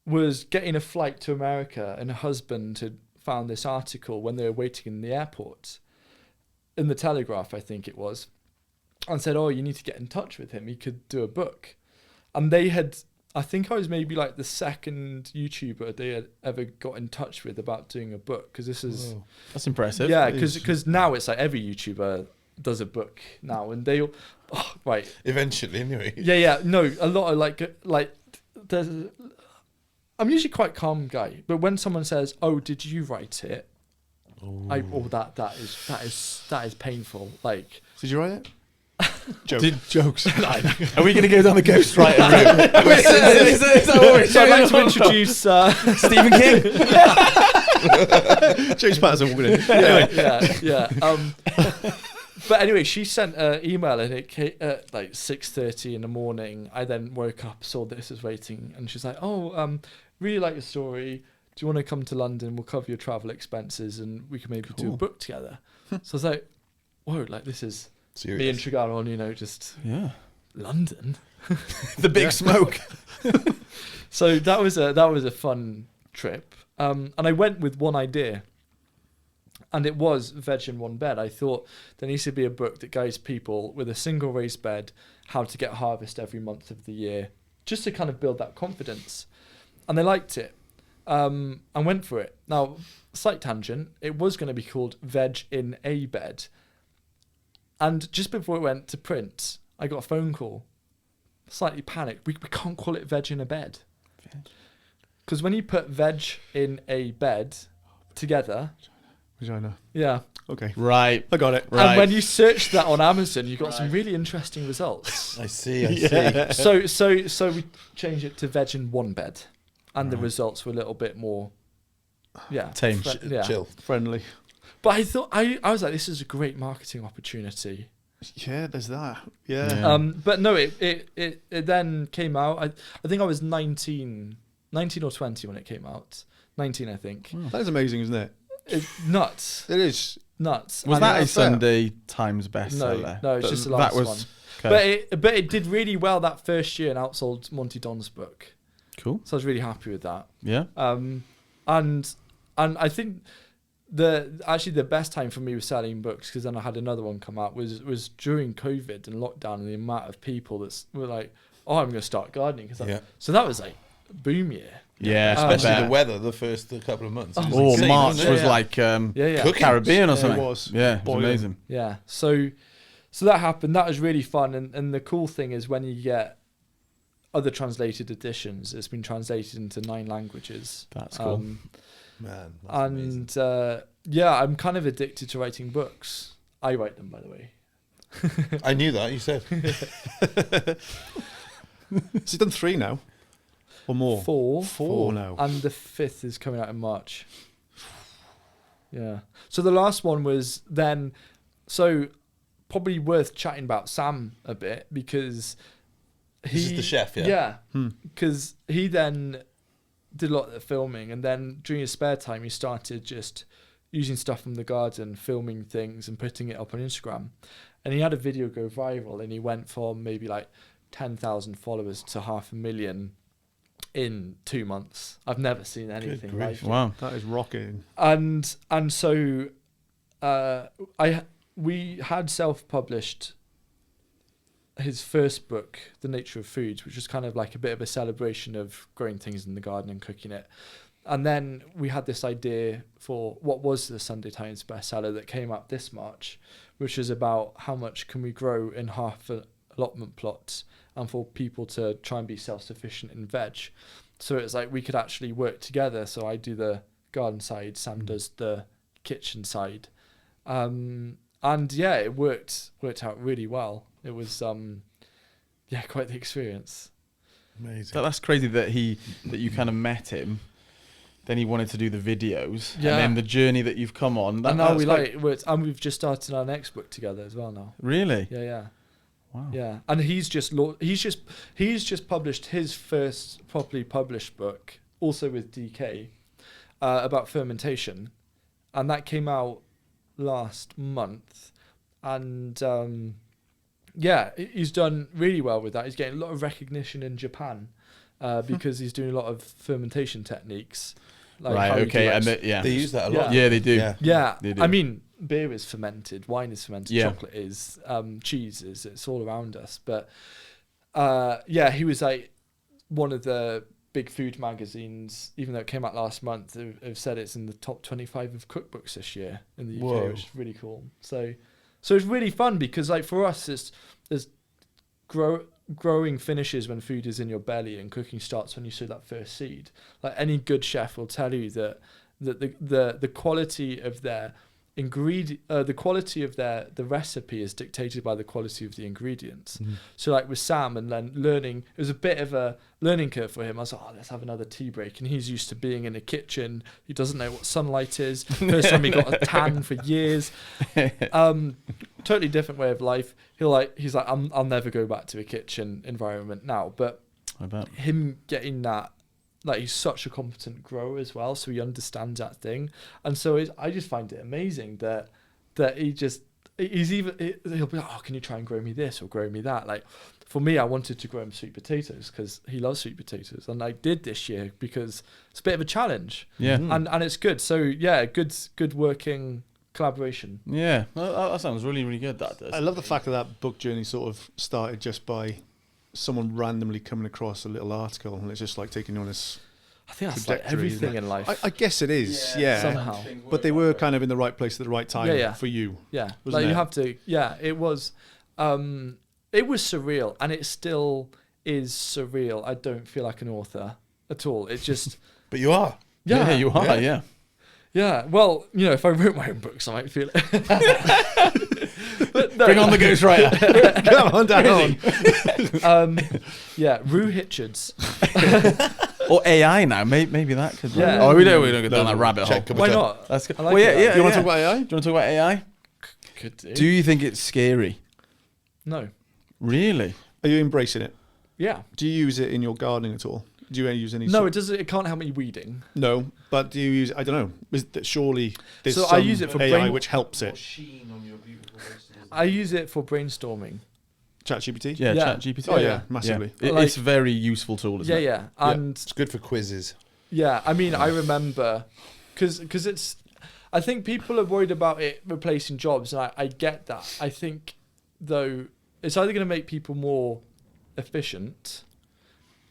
was getting a flight to America, and her husband had found this article when they were waiting in the airport, in the Telegraph, I think it was, and said, "Oh, you need to get in touch with him. He could do a book." And they had, I think I was maybe like the second YouTuber they had ever got in touch with about doing a book, because this is... Whoa. That's impressive. Yeah, because now it's like every YouTuber does a book now, and they... Oh, right. Eventually, anyway. Yeah. No, a lot of like there's... I'm usually quite calm guy, but when someone says, "Oh, did you write it?" That is painful. Like, did you write it? Jokes. Are we going to go down the ghostwriter route? is that what we're so I'd like to introduce Stephen King. James Patterson walking in. Anyway. Yeah. But anyway, she sent an email, and it came at like 6:30 in the morning. I then woke up, saw that this was waiting, and she's like, "Oh, really like your story. Do you want to come to London? We'll cover your travel expenses, and we can maybe do a book together." So I was like, "Whoa, like this is serious." Me and Tregaron, just London, the big smoke. So that was a fun trip, and I went with one idea. And it was Veg in One Bed. I thought there needs to be a book that guides people with a single raised bed how to get harvest every month of the year, just to kind of build that confidence. And they liked it, and went for it. Now, slight tangent, it was going to be called Veg in a Bed. And just before it went to print, I got a phone call. Slightly panicked. We can't call it Veg in a Bed. Because when you put Veg in a Bed together... Vagina. Yeah. Okay. Right. I got it. Right. And when you search that on Amazon, you got some really interesting results. I see. So we changed it to Veg in One Bed, and the results were a little bit more, tame, chill, friendly. But I thought I was like, this is a great marketing opportunity. Yeah, there's that. Yeah. But no, it then came out. I think I was 19 or 20 when it came out. 19, I think. Oh. That is amazing, isn't it? It's nuts. It is nuts. Was that a Sunday Times bestseller? No, it's just the last one. Okay. But it did really well that first year and outsold Monty Don's book. Cool. So I was really happy with that. Yeah. And I think the best time for me with selling books, because then I had another one come out, was during COVID and lockdown, and the amount of people that were like, "Oh, I'm going to start gardening." So that was like boom year. Yeah, especially the weather the first couple of months. Insane, March was like Caribbean or something. It was. Yeah, it was amazing. Yeah, so that happened. That was really fun. And the cool thing is when you get other translated editions, it's been translated into 9 languages. That's cool. Man, that's and I'm kind of addicted to writing books. I write them, by the way. I knew that, you said. So you've done 3 now? Or more? 4 now. And the 5th is coming out in March. Yeah. So the last one was then, so probably worth chatting about Sam a bit, because He's the chef, yeah? Yeah. Because he then did a lot of the filming, and then during his spare time, he started just using stuff from the garden, filming things and putting it up on Instagram. And he had a video go viral, and he went from maybe like 10,000 followers to 500,000 in 2 months. I've never seen anything like it. Wow, that is rocking. And so we had self-published his first book, The Nature of Foods, which was kind of like a bit of a celebration of growing things in the garden and cooking it. And then we had this idea for what was the Sunday Times bestseller that came out this March, which is about how much can we grow in half allotment plots, and for people to try and be self-sufficient in veg. So it's like we could actually work together. So I do the garden side, Sam does the kitchen side. And yeah, it worked out really well. It was quite the experience. Amazing. That's crazy that you kind of met him then he wanted to do the videos, and then the journey that you've come on. And now we've just started our next book together as well now. Really? Yeah. Wow. Yeah, and he's just published his first properly published book, also with DK, about fermentation, and that came out last month, and he's done really well with that. He's getting a lot of recognition in Japan because he's doing a lot of fermentation techniques. Like right. Okay. And they use that a lot. Yeah, they do. Yeah. They do. I mean, beer is fermented, wine is fermented, chocolate is, cheese is. It's all around us. But he was like one of the big food magazines, even though it came out last month, have said it's in the top 25 of cookbooks this year in the UK, which is really cool. So it's really fun because like for us, there's growing finishes when food is in your belly, and cooking starts when you sow that first seed. Like any good chef will tell you that the quality of their the quality of the recipe is dictated by the quality of the ingredients. Mm-hmm. So like with Sam, and then learning, it was a bit of a learning curve for him. I was like, let's have another tea break, and he's used to being in a kitchen. He doesn't know what sunlight is. First time he got a tan for years. Totally different way of life. He's like, I'll never go back to a kitchen environment now. But I bet him getting that, like, he's such a competent grower as well, so he understands that thing. And so I just find it amazing that he'll be like, oh, can you try and grow me this or grow me that? Like, for me, I wanted to grow him sweet potatoes because he loves sweet potatoes, and I did this year because it's a bit of a challenge. Yeah. And it's good. So yeah, good working collaboration. Yeah, that sounds really, really good. That does. I love the fact that book journey sort of started just by someone randomly coming across a little article, and it's just like taking you on this. I think that's like everything in life. I guess it is, yeah. Somehow. But they were kind of in the right place at the right time for you. Yeah, like you have to. Yeah, it was. It was surreal, and it still is surreal. I don't feel like an author at all. It's just. But you are. Yeah, you are. Yeah. Yeah. Well, if I wrote my own books, I might feel it. No. Bring on the ghostwriter. Come on down. Huw Richards. Or AI now. Maybe that could. Yeah. Oh, we don't go down that rabbit hole. Why not? That's good. Like yeah. You want to talk about AI? Do you want to talk about AI? Could do. Do you think it's scary? No. Really? Are you embracing it? Yeah. Do you use it in your gardening at all? Do you use any? No, it doesn't. It can't help me weeding. No, but do you use? I don't know. Surely there's so some I use it for AI which helps it. I use it for brainstorming. ChatGPT. Yeah, ChatGPT. Oh yeah, massively. Yeah. It's a very useful tool, isn't it? Yeah, and it's good for quizzes. Yeah, I mean, I remember because it's. I think people are worried about it replacing jobs, and I get that. I think though it's either going to make people more efficient,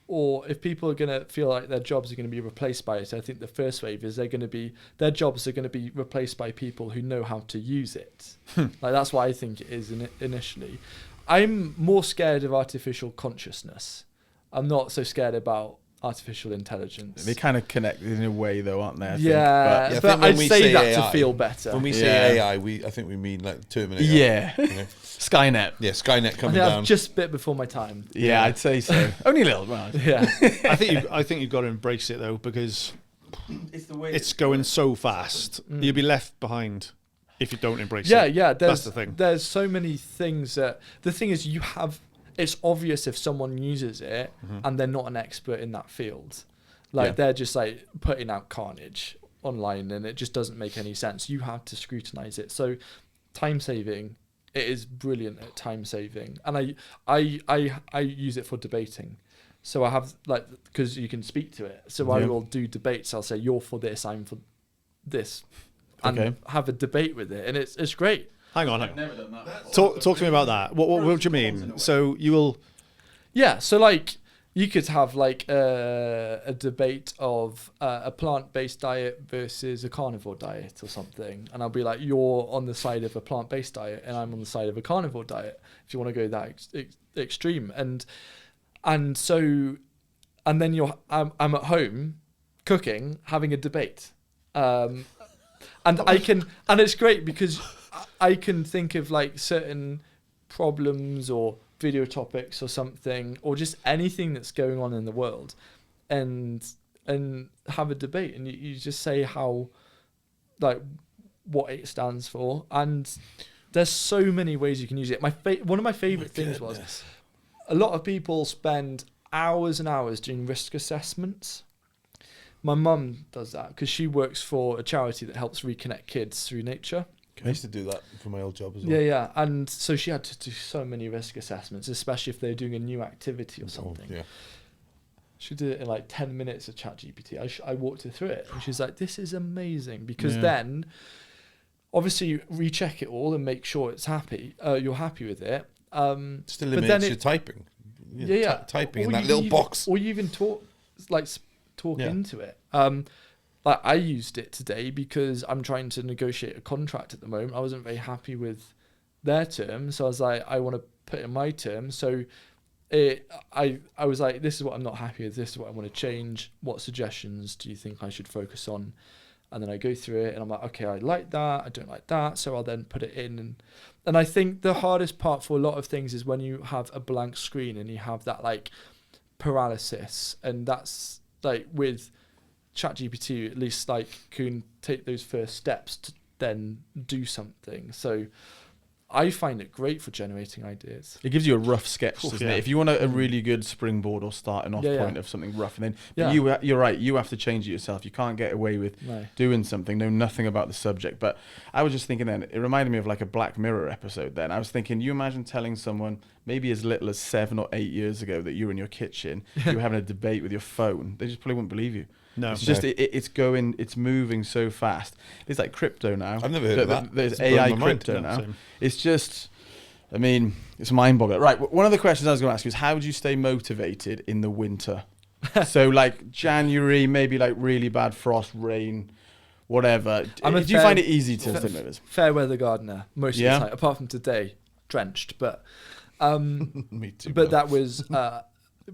or if people are going to feel like their jobs are going to be replaced by it, I think the first wave is their jobs are going to be replaced by people who know how to use it. Like that's what I think it is initially. I'm more scared of artificial consciousness. I'm not so scared about artificial intelligence. They kind of connect in a way, though, aren't they? But I'd say that AI, to feel better. When we say AI, I think we mean like Terminator. Yeah. Skynet. Yeah, Skynet coming down. Just a bit before my time. Yeah, I'd say so. Only a little. Right. Yeah. I think you've got to embrace it though, because it's going so fast. You'll be left behind if you don't embrace it. Yeah. That's the thing. There's so many things that the thing is it's obvious if someone uses it and they're not an expert in that field. Like they're just like putting out carnage online and it just doesn't make any sense. You have to scrutinize it. So time saving, it is brilliant at time saving. And I use it for debating. So I have because you can speak to it. So I will do debates. I'll say, you're for this, I'm for this. And have a debate with it. And it's great. Hang on. I've never done that. Talk to me about that. What do you mean? So you will... Yeah, so you could have a debate of a plant-based diet versus a carnivore diet or something. And I'll be like, you're on the side of a plant-based diet and I'm on the side of a carnivore diet, if you want to go that extreme. And then I'm at home cooking, having a debate. And it's great because I can think of certain problems or video topics or something, or just anything that's going on in the world, and and have a debate, and you just say how, like, what it stands for, and there's so many ways you can use it. One of my favorite things was a lot of people spend hours and hours doing risk assessments. My mum does that because she works for a charity that helps reconnect kids through nature. I used to do that for my old job as well. Yeah, and so she had to do so many risk assessments, especially if they're doing a new activity or something. She did it in like 10 minutes of ChatGPT. I walked her through it, and she's like, "This is amazing," because then, obviously, you recheck it all and make sure it's happy. You're happy with it. Just eliminates your typing. Typing in that little box. Or you even talk into it. Like I used it today because I'm trying to negotiate a contract at the moment. I wasn't very happy with their terms, so I was like, I want to put in my terms. So I was like, this is what I'm not happy with. This is what I want to change. What suggestions do you think I should focus on? And then I go through it, and I'm like, okay, I like that. I don't like that. So I'll then put it in. And I think the hardest part for a lot of things is when you have a blank screen and you have that like paralysis, and that's like with ChatGPT, at least like can take those first steps to then do something. So I find it great for generating ideas. It gives you a rough sketch, doesn't it? If you want a really good springboard or starting off point of something rough, and then you're right, you have to change it yourself. You can't get away with doing something, know nothing about the subject. But I was just thinking then, it reminded me of like a Black Mirror episode then. I was thinking, you imagine telling someone maybe as little as 7 or 8 years ago that you're in your kitchen, you were having a debate with your phone. They just probably wouldn't believe you. No, it's just it's moving so fast. It's like crypto now. I've never heard of that. There's AI crypto now. It's just, I mean, it's mind-boggling. Right, one of the questions I was going to ask you is, how do you stay motivated in the winter? So like January, maybe like really bad frost, rain, whatever. Do you find it easy to stay motivated? Fair weather gardener most of the time, apart from today, drenched. But me too. But that was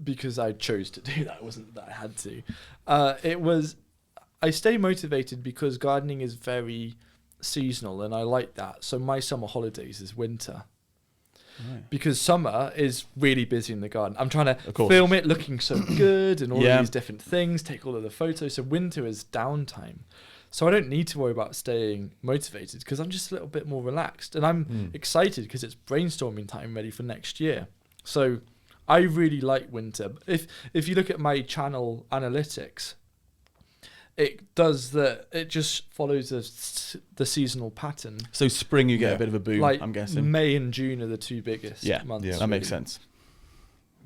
because I chose to do that. It wasn't that I had to. I stay motivated because gardening is very seasonal, and I like that. So my summer holidays is winter. Right. Because summer is really busy in the garden. I'm trying to film it looking so good and all of these different things, take all of the photos. So winter is downtime. So I don't need to worry about staying motivated because I'm just a little bit more relaxed. And I'm excited because it's brainstorming time ready for next year. So I really like winter. If you look at my channel analytics, it just follows the seasonal pattern. So spring you get a bit of a boom, like I'm guessing. May and June are the two biggest months. Yeah, that makes sense.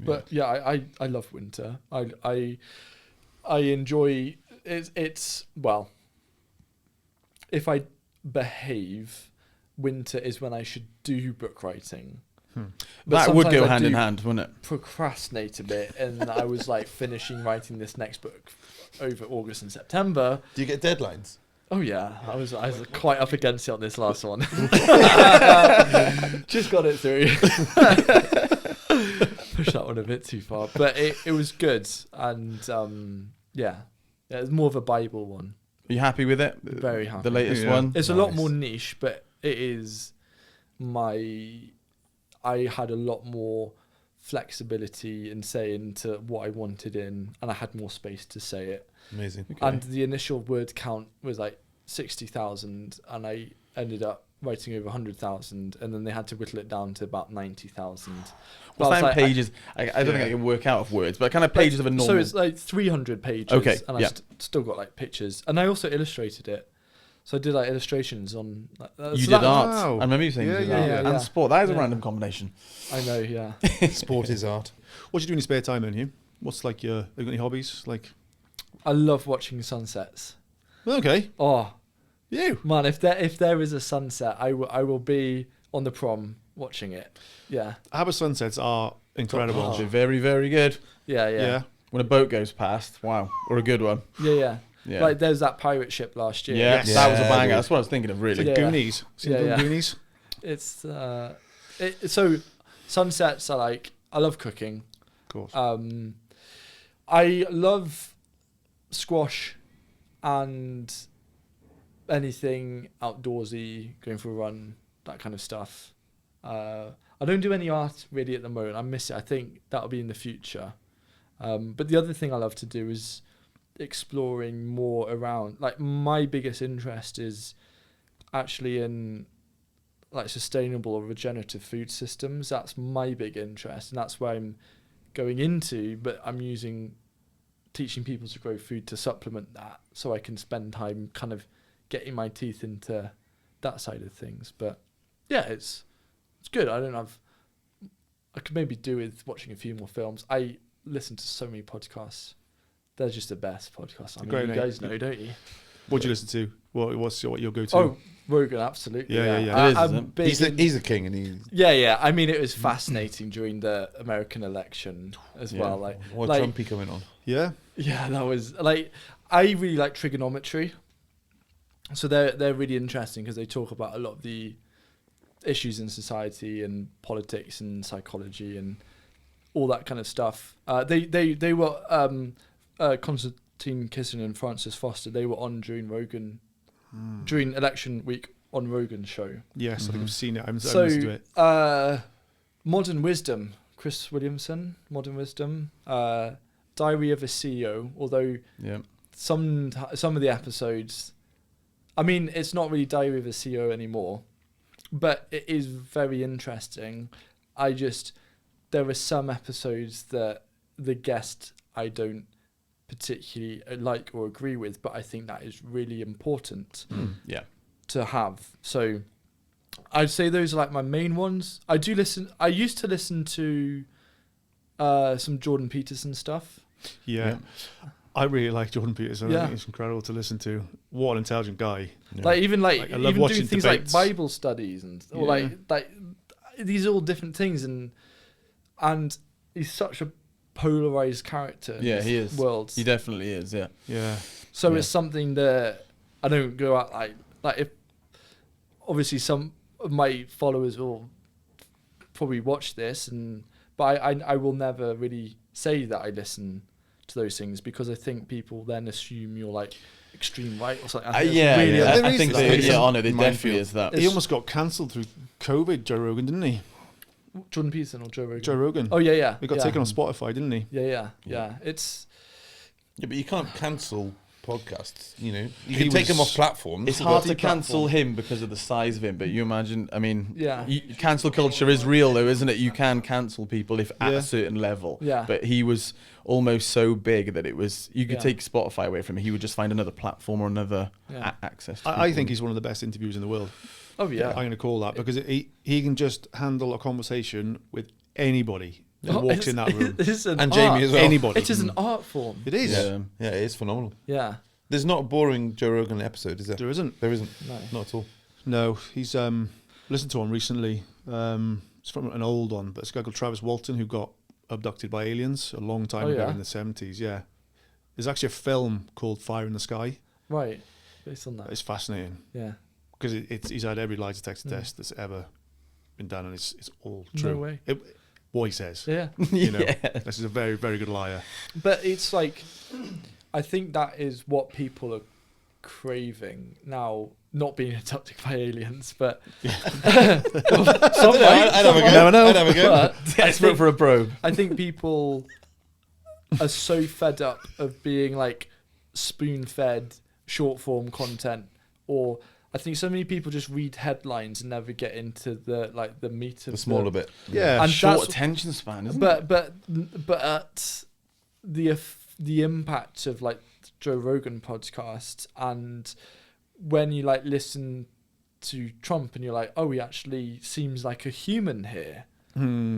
But I love winter. I enjoy it's well, if I behave, winter is when I should do book writing. But that would go hand in hand, wouldn't it? Procrastinate a bit, and I was like finishing writing this next book over August and September. Do you get deadlines? Oh yeah, I was quite up against it on this last one. Just got it through. Pushed that one a bit too far, but it was good, and it was more of a Bible one. Are you happy with it? Very happy. The latest one? It's a lot more niche, but it is I had a lot more flexibility in saying to what I wanted in, and I had more space to say it. Amazing. Okay. And the initial word count was like 60,000, and I ended up writing over 100,000, and then they had to whittle it down to about 90,000. What's that in pages? I don't think I can work out of words, but kind of pages of a normal. So it's like 300 pages, and I still got like pictures, and I also illustrated it. So I did like illustrations on. You did art. Wow. I remember you saying you did art. And sport. That is a random combination. I know, yeah. Sport is art. What do you do in your spare time, then, Huw? What's like have you got any hobbies? Like, I love watching sunsets. Okay. Oh, you man! If there is a sunset, I will be on the prom watching it. Yeah. Harbour sunsets are incredible. They're very, very good. Yeah. When a boat goes past, wow, or a good one. Yeah. Like there's that pirate ship last year. Yeah, that was a banger. That's what I was thinking of, really. Goonies. Goonies. It's so sunsets are like, I love cooking. Of course. I love squash and anything outdoorsy, going for a run, that kind of stuff. I don't do any art really at the moment. I miss it. I think that'll be in the future. But the other thing I love to do is exploring more around, like, my biggest interest is actually in like sustainable or regenerative food systems. That's my big interest, and that's where I'm going into, but I'm teaching people to grow food to supplement that, so I can spend time kind of getting my teeth into that side of things. But yeah, it's good. I could maybe do with watching a few more films. I listen to so many podcasts. They're just the best podcasts. I mean, you guys know, don't you? What do you listen to? What's your go-to? Oh, Rogan, absolutely. Yeah. He's the king, and he. Yeah. I mean, it was fascinating during the American election as well. Like, Trumpy coming on. Yeah. Yeah, that was like, I really like trigonometry. So they're really interesting because they talk about a lot of the issues in society and politics and psychology and all that kind of stuff. They were Konstantin Kisin and Francis Foster. They were on during Rogan. During election week on Rogan's show. Yes, I think I've seen it. I listened to it. Modern Wisdom, Chris Williamson, Modern Wisdom, Diary of a CEO, although some of the episodes, I mean, it's not really Diary of a CEO anymore, but it is very interesting. There are some episodes that the guest I don't particularly like or agree with, but I think that is really important to have. So I'd say those are like my main ones. I used to listen to some Jordan Peterson stuff. Yeah. I really like Jordan Peterson. I think it's incredible to listen to. What an intelligent guy. Yeah. Like even I love even doing things debates. like Bible studies or like these are all different things, and he's such a polarized character in he is. world. He definitely is, yeah. So it's something that I don't go out like if obviously some of my followers will probably watch this, but I will never really say that I listen to those things, because I think people then assume you're like extreme right or something. I think there definitely is that. He almost got cancelled through COVID, Joe Rogan, didn't he? Jordan Peterson or Joe Rogan? Joe Rogan. Oh, yeah. He got taken on Spotify, didn't he? Yeah. It's... Yeah, but you can't cancel podcasts, you know. You can take them off platforms. It's hard to cancel him because of the size of him, but you imagine, I mean, cancel culture is real though, isn't it? You can cancel people if at a certain level. Yeah. But he was almost so big that you could take Spotify away from him. He would just find another platform or another access to I think he's one of the best interviewers in the world. Oh, yeah. I'm going to call that, because he can just handle a conversation with anybody that walks in that room. And Jamie as well. Anybody. It is an art form. It is. Yeah, it is phenomenal. Yeah. There's not a boring Joe Rogan episode, is there? There isn't. There isn't. No. Not at all. No, he's listened to one recently. It's from an old one, but it's a guy called Travis Walton who got abducted by aliens a long time ago in the 70s. Yeah. There's actually a film called Fire in the Sky. Right. Based on that. It's fascinating. Yeah. Because he's had every lie detector test that's ever been done, and it's all true. No way. What he says. Yeah. You know, this is a very, very good liar. But it's like, I think that is what people are craving now, not being abducted by aliens, but I'd have a go. Desperate for a probe. I think people are so fed up of being like spoon-fed short form content, or I think so many people just read headlines and never get into the meat of the smaller bit. Yeah, and short attention span, isn't it? But at the impact of like Joe Rogan podcast, and when you like listen to Trump and you're like, oh, he actually seems like a human here,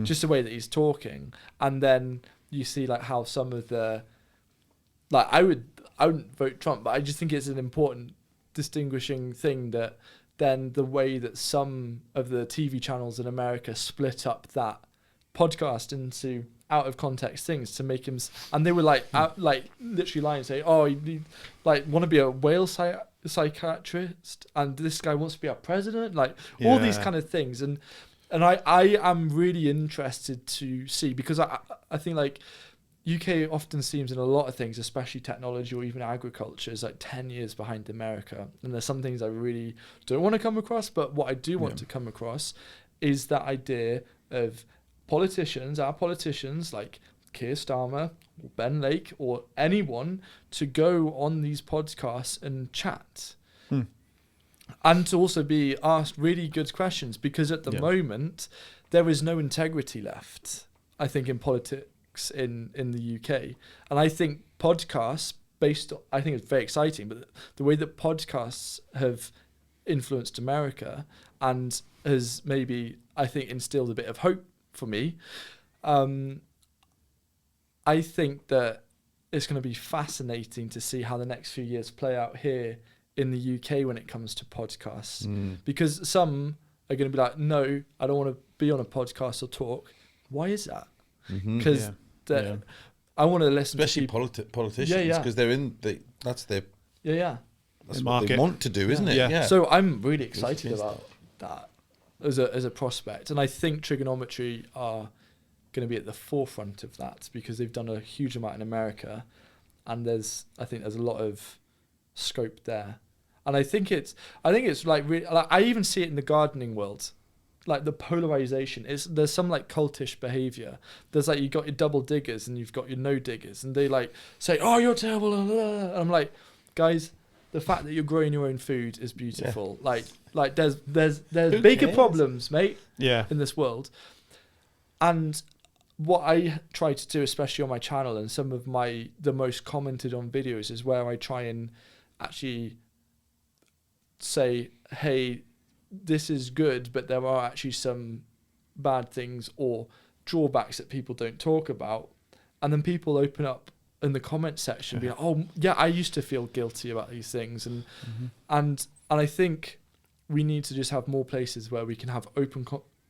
just the way that he's talking, and then you see like how some of the I wouldn't vote Trump, but I just think it's an important distinguishing thing that then the way that some of the TV channels in America split up that podcast into out of context things to make him, and they were like literally lying, saying, oh, you want to be a whale psychiatrist, and this guy wants to be our president, all these kind of things, and I am really interested to see, because I think like UK often seems in a lot of things, especially technology or even agriculture, is like 10 years behind America. And there's some things I really don't want to come across, but what I do want to come across is that idea of our politicians, like Keir Starmer or Ben Lake or anyone to go on these podcasts and chat. And to also be asked really good questions, because at the moment there is no integrity left, I think, in politics in the UK. And I think podcasts I think it's very exciting, but the way that podcasts have influenced America and has maybe, I think, instilled a bit of hope for me, I think that it's going to be fascinating to see how the next few years play out here in the UK when it comes to podcasts. Because some are going to be like, no, I don't want to be on a podcast or talk. Why is that? Because I want to listen especially to politicians, because they're that's their that's what market. they want to do, isn't it? Yeah. So I'm really excited about that as a prospect, and I think trigonometry are going to be at the forefront of that, because they've done a huge amount in America, and I think there's a lot of scope there. And I think it's like, really, like, I even see it in the gardening world, like the polarization. There's some like cultish behavior. There's like, you got your double diggers and you've got your no diggers, and they like say, oh, you're terrible, and I'm like, guys, the fact that you're growing your own food is beautiful. Like there's bigger problems, mate, in this world. And what I try to do, especially on my channel and some of the most commented on videos, is where I try and actually say, hey, this is good, but there are actually some bad things or drawbacks that people don't talk about. And then people open up in the comment section, be like, oh yeah, I used to feel guilty about these things. And I think we need to just have more places where we can have open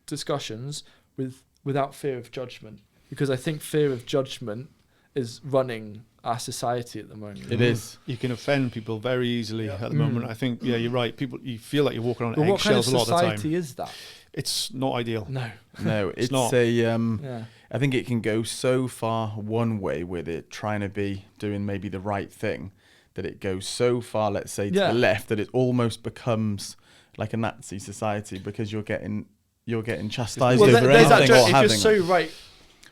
discussions without fear of judgment, because I think fear of judgment is running our society at the moment. It is. You can offend people very easily at the moment. I think, you're right. You feel like you're walking on eggshells a lot of the time. What kind of society is that? It's not ideal. No, it's not. I think it can go so far one way with it, trying to be doing maybe the right thing, that it goes so far, let's say, to the left, that it almost becomes like a Nazi society, because you're getting chastised over anything or having. If you're so right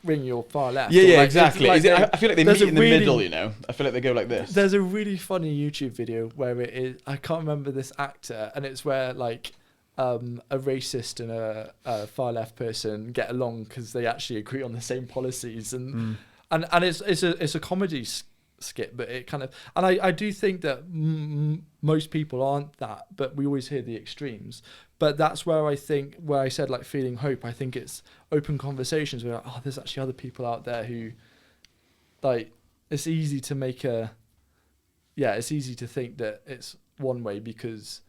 wing, you're far left. Exactly. I feel like they meet in the middle, you know. I feel like they go like this. There's a really funny YouTube video where it is, I can't remember this actor, and it's where like a racist and a far left person get along because they actually agree on the same policies, and it's a comedy skit, but it kind of, and I do think that most people aren't that, but we always hear the extremes. But that's where I said like feeling hope. I think it's open conversations where, oh, there's actually other people out there who, like, it's easy to think that it's one way because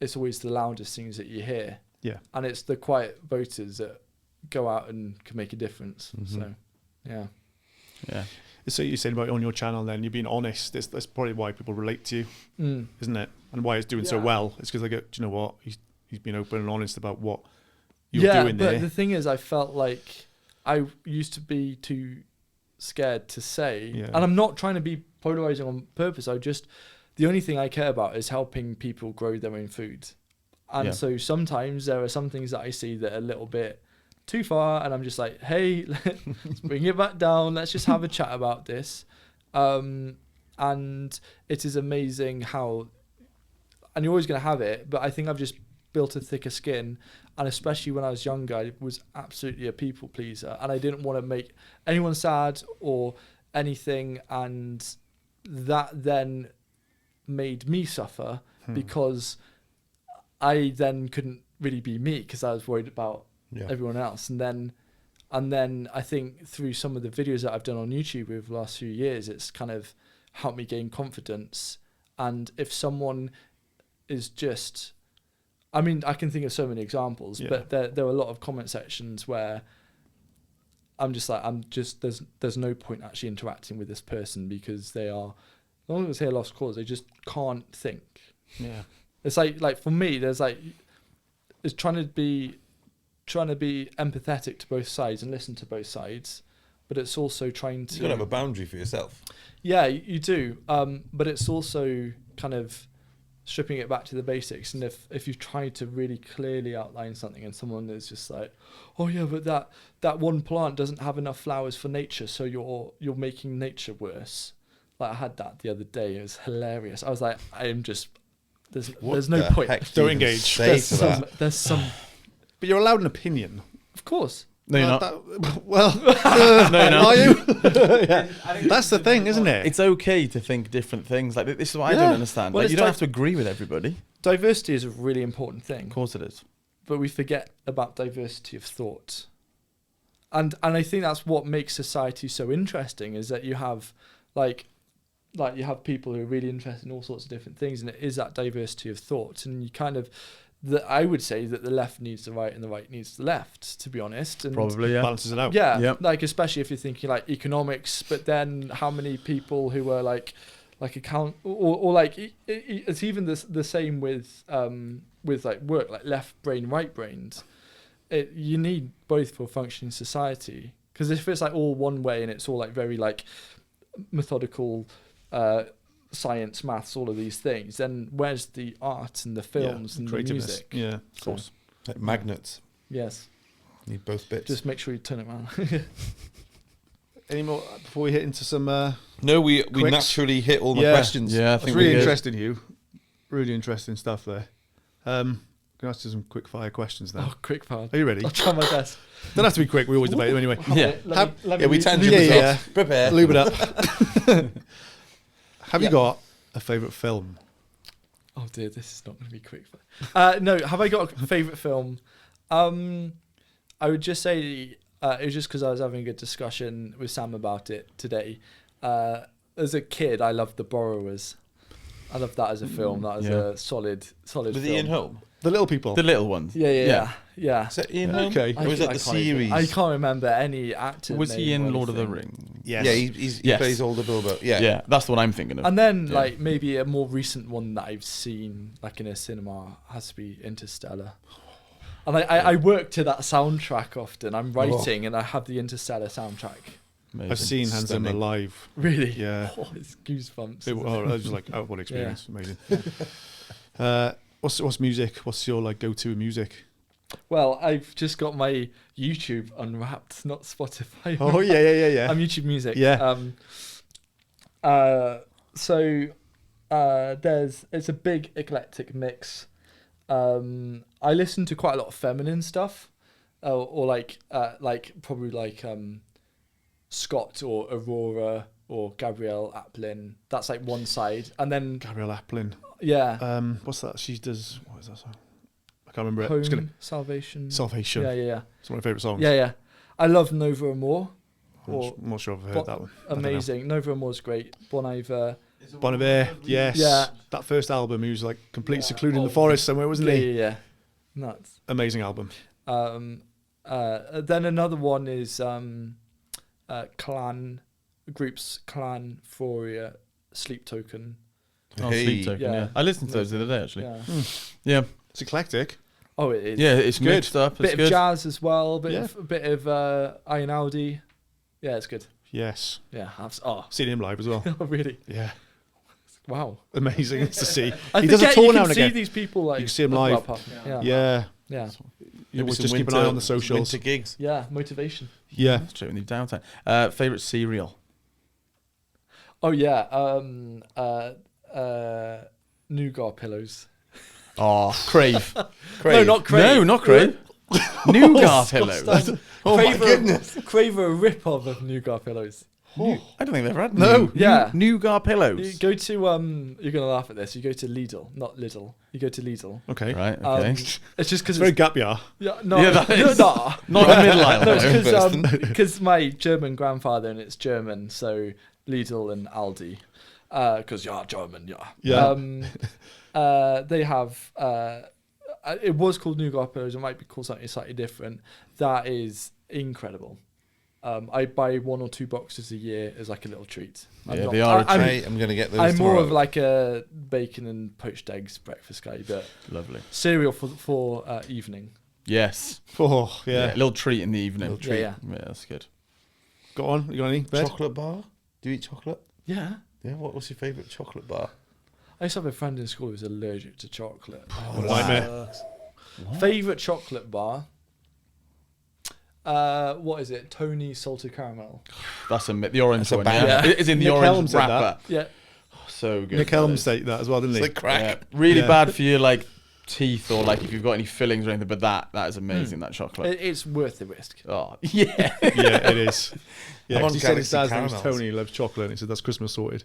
it's always the loudest things that you hear. Yeah. And it's the quiet voters that go out and can make a difference. So, yeah. Yeah. So you said about on your channel, then you're being honest. That's probably why people relate to you, isn't it? And why it's doing so well. It's because they go, do you know what? He's been open and honest about what you're doing there. Yeah, but the thing is, I felt like I used to be too scared to say, and I'm not trying to be polarizing on purpose. The only thing I care about is helping people grow their own food. And so sometimes there are some things that I see that are a little bit too far, and I'm just like, hey, let's bring it back down. Let's just have a chat about this. And it is amazing how, and you're always going to have it, but I think I've just built a thicker skin. And especially when I was younger, I was absolutely a people pleaser, and I didn't want to make anyone sad or anything. And that then made me suffer because I then couldn't really be me because I was worried about everyone else. And then I think through some of the videos that I've done on YouTube over the last few years, it's kind of helped me gain confidence. And if someone is just, I mean, I can think of so many examples, but there are a lot of comment sections where I'm just like, there's no point actually interacting with this person because they are, I don't want to say a lost cause, they just can't think. Yeah. It's like for me, there's like, it's trying to be empathetic to both sides and listen to both sides, but it's also trying to... You've got to have a boundary for yourself. Yeah, you do. But it's also kind of stripping it back to the basics. And if you've tried to really clearly outline something and someone is just like, oh yeah, but that one plant doesn't have enough flowers for nature, so you're making nature worse. Like I had that the other day. It was hilarious. I was like, there's no point. Don't engage. There's some. But you're allowed an opinion. Of course. No, you're not. Well, no, you're not. Are you? Yeah. That's the thing, isn't it? It's okay to think different things. Like this is what I don't understand. Well, Like, you don't have to agree with everybody. Diversity is a really important thing. Of course it is. But we forget about diversity of thought. And I think that's what makes society so interesting, is that you have like you have people who are really interested in all sorts of different things, and it is that diversity of thought. And you kind of, I would say that the left needs the right and the right needs the left, to be honest. And probably, yeah. Balances it out. Yeah, Yep. like especially if you're thinking like economics, but then how many people who are like account or like it's even the same with like work, like left brain, right brains. You need both for a functioning society, because if it's like all one way and it's all like very like methodical, science, maths, all of these things, then where's the art and the films and the music? Yeah, of course. Like magnets. Yes. Need both bits. Just make sure you turn it around. Any more before we hit into some? No, we quicks? naturally hit all the questions. Yeah, I That's think really we did. interesting, Huw. Really interesting stuff there. Going to ask you some quick fire questions now. Oh, quick fire. Are you ready? I'll try my best. Don't have to be quick. We always debate them anyway. Yeah. Let We me tend to yeah, result. yeah. Prepare. Lube it up. Have you got a favourite film? Oh dear, this is not going to be quick fire. No, have I got a favourite film? I would just say it was just because I was having a good discussion with Sam about it today. As a kid, I loved The Borrowers. I loved that as a film. That was a solid With film. Ian Holm. The Little People. The little ones. Yeah. Is that Ian Holm? Okay. Or was that the series? I can't remember any actor. Was he name in or Lord of the anything. Rings? Yes. Yeah, he Yes. plays older Bilbo. Yeah. Yeah, that's what I'm thinking of. And then, Yeah. like, maybe a more recent one that I've seen, like, in a cinema, has to be Interstellar. And I work to that soundtrack often. I'm writing and I have the Interstellar soundtrack. Amazing. I've seen Hans Zimmer Stunning. live. Really? Yeah. Oh, it's goosebumps. I was just like, oh, what experience. Amazing. What's music? What's your like go-to music? Well, I've just got my YouTube unwrapped, not Spotify. Oh, yeah. I'm YouTube Music. Yeah. It's a big eclectic mix. I listen to quite a lot of feminine stuff, or like probably like Scott or Aurora or Gabrielle Aplin. That's like one side, and then Gabrielle Aplin. yeah, What's that? She does. What is that song? I can't remember it. Home, Just gonna, Salvation. Salvation. Yeah. It's one of my favourite songs. Yeah. I love Nova Amor. I'm not sure if I've heard that one. Amazing. Nova Amor's great. Bon Iver. Bon Iver, yes. Yeah. That first album, he was like completely secluded in the forest somewhere, wasn't he? Yeah. Nuts. Amazing album. Then another one is Clan Foria, Sleep Token. Oh, Hey. Sleep Token, Yeah. yeah. I listened to those the other day, actually. Yeah. Yeah. It's eclectic. Oh, it is. Yeah, it's good. mixed up. It's Bit good. of jazz as well. Yeah. A bit of Einaudi. Yeah, it's good. Yes. Yeah. Seen him live as well. Oh, really? Yeah. Wow. Amazing to see. I He does a forget tour you now can and see again. these people like You can see 'em well, live. apart from- Yeah. Yeah. You always some just keep an eye on the socials. Winter gigs. Yeah. Motivation. Yeah. Straight in the downtime. Favorite cereal? Oh yeah. Nougat pillows. Oh, Crave. No, not Crave. No, not Crave. Nougat pillows. Oh my goodness. Crave a rip-off of Nougat pillows. I don't think they've ever had No. Yeah. Nougat You pillows. go to you're gonna laugh at this. You go to Lidl, not Lidl. You go to Lidl. Okay. Right, okay. It's just because It's very gap year. yeah, no, Yeah, that is. no, Not the middle aisle. no, though. it's because my German grandfather and it's German, so Lidl and Aldi, because yeah, German, yeah. Yeah. They have it was called Nougat pillows. It might be called something slightly different. That is incredible. I buy 1 or 2 boxes a year as like a little treat. Yeah, they are a treat. I'm going to get those I'm more tomorrow. of like a bacon and poached eggs breakfast guy, but Lovely. cereal for evening. Yes. Oh, Yeah. yeah. A little treat in the evening. Little treat. Yeah. Yeah, that's good. Go on. You got any? Bed? Chocolate bar? Do you eat chocolate? Yeah. Yeah. What's your favourite chocolate bar? I used to have a friend in school who was allergic to chocolate. Nightmare. Favorite chocolate bar? What is it? Tony's salted caramel. That's the orange one. Yeah. It's in the Nick orange Helm wrapper. Yeah. So good. Nick Helm said that as well, didn't he? It's like crack. Really bad for your like teeth or like if you've got any fillings or anything. But that is amazing. That chocolate. It's worth the risk. Oh yeah. Yeah, it is. Yeah, I'm on 'cause he said his Galaxy dad's name was Caramels. Tony. He loves chocolate, and he said that's Christmas sorted.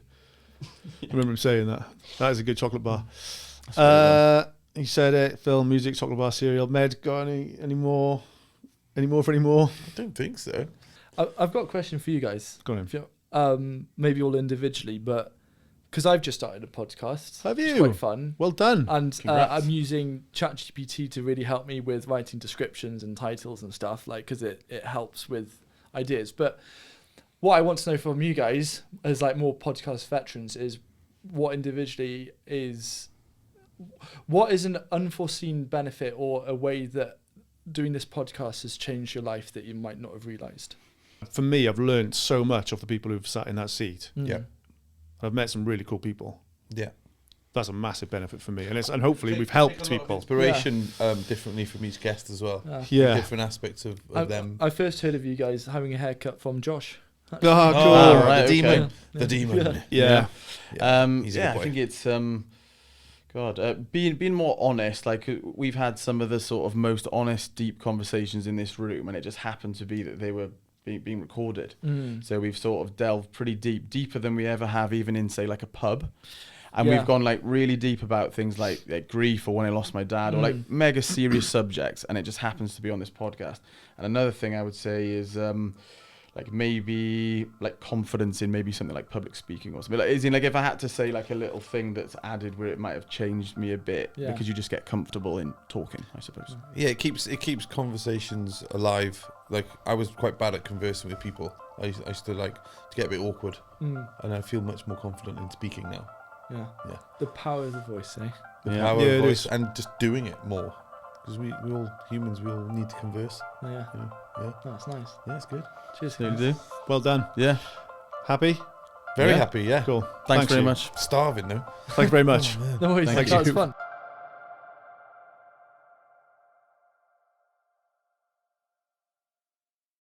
I remember him saying that. That is a good chocolate bar. He said it. Film, music, chocolate bar, cereal. Med, got any more? Any more for any more? I don't think so. I've got a question for you guys. Go on. If you're, maybe all individually, but because I've just started a podcast. Have you? It's quite fun. Well done. And I'm using ChatGPT to really help me with writing descriptions and titles and stuff, like because it helps with ideas. But what I want to know from you guys, as like more podcast veterans, is what individually is an unforeseen benefit or a way that doing this podcast has changed your life that you might not have realised? For me, I've learned so much of the people who've sat in that seat. Yeah. I've met some really cool people. Yeah. That's a massive benefit for me, and hopefully we've helped people. Inspiration differently from each guest as well. Yeah. Different aspects of them. I first heard of you guys having a haircut from Josh. Oh, cool. right, the demon. okay. The demon. Yeah. He's a good I boy. think it's being more honest. Like we've had some of the sort of most honest, deep conversations in this room, and it just happened to be that they were being recorded. So we've sort of delved pretty deeper than we ever have, even in say like a pub. And we've gone like really deep about things like grief or when I lost my dad or like mega serious subjects, and it just happens to be on this podcast. And another thing I would say is like maybe like confidence in maybe something like public speaking or something. Like, as in like if I had to say like a little thing that's added where it might have changed me a bit because you just get comfortable in talking, I suppose. Yeah, it keeps conversations alive. Like I was quite bad at conversing with people. I used to like to get a bit awkward, and I feel much more confident in speaking now. Yeah. Yeah. The power of the voice, eh? The power of voice and just doing it more, because we all humans, we all need to converse. Yeah. Yeah. That's nice. Yeah, it's good. Cheers. You guys. do? Well done. Yeah. Happy? Very happy. Yeah. Cool. Thanks very you. much. Starving though. Thanks very much. No worries. Thank That was you. fun.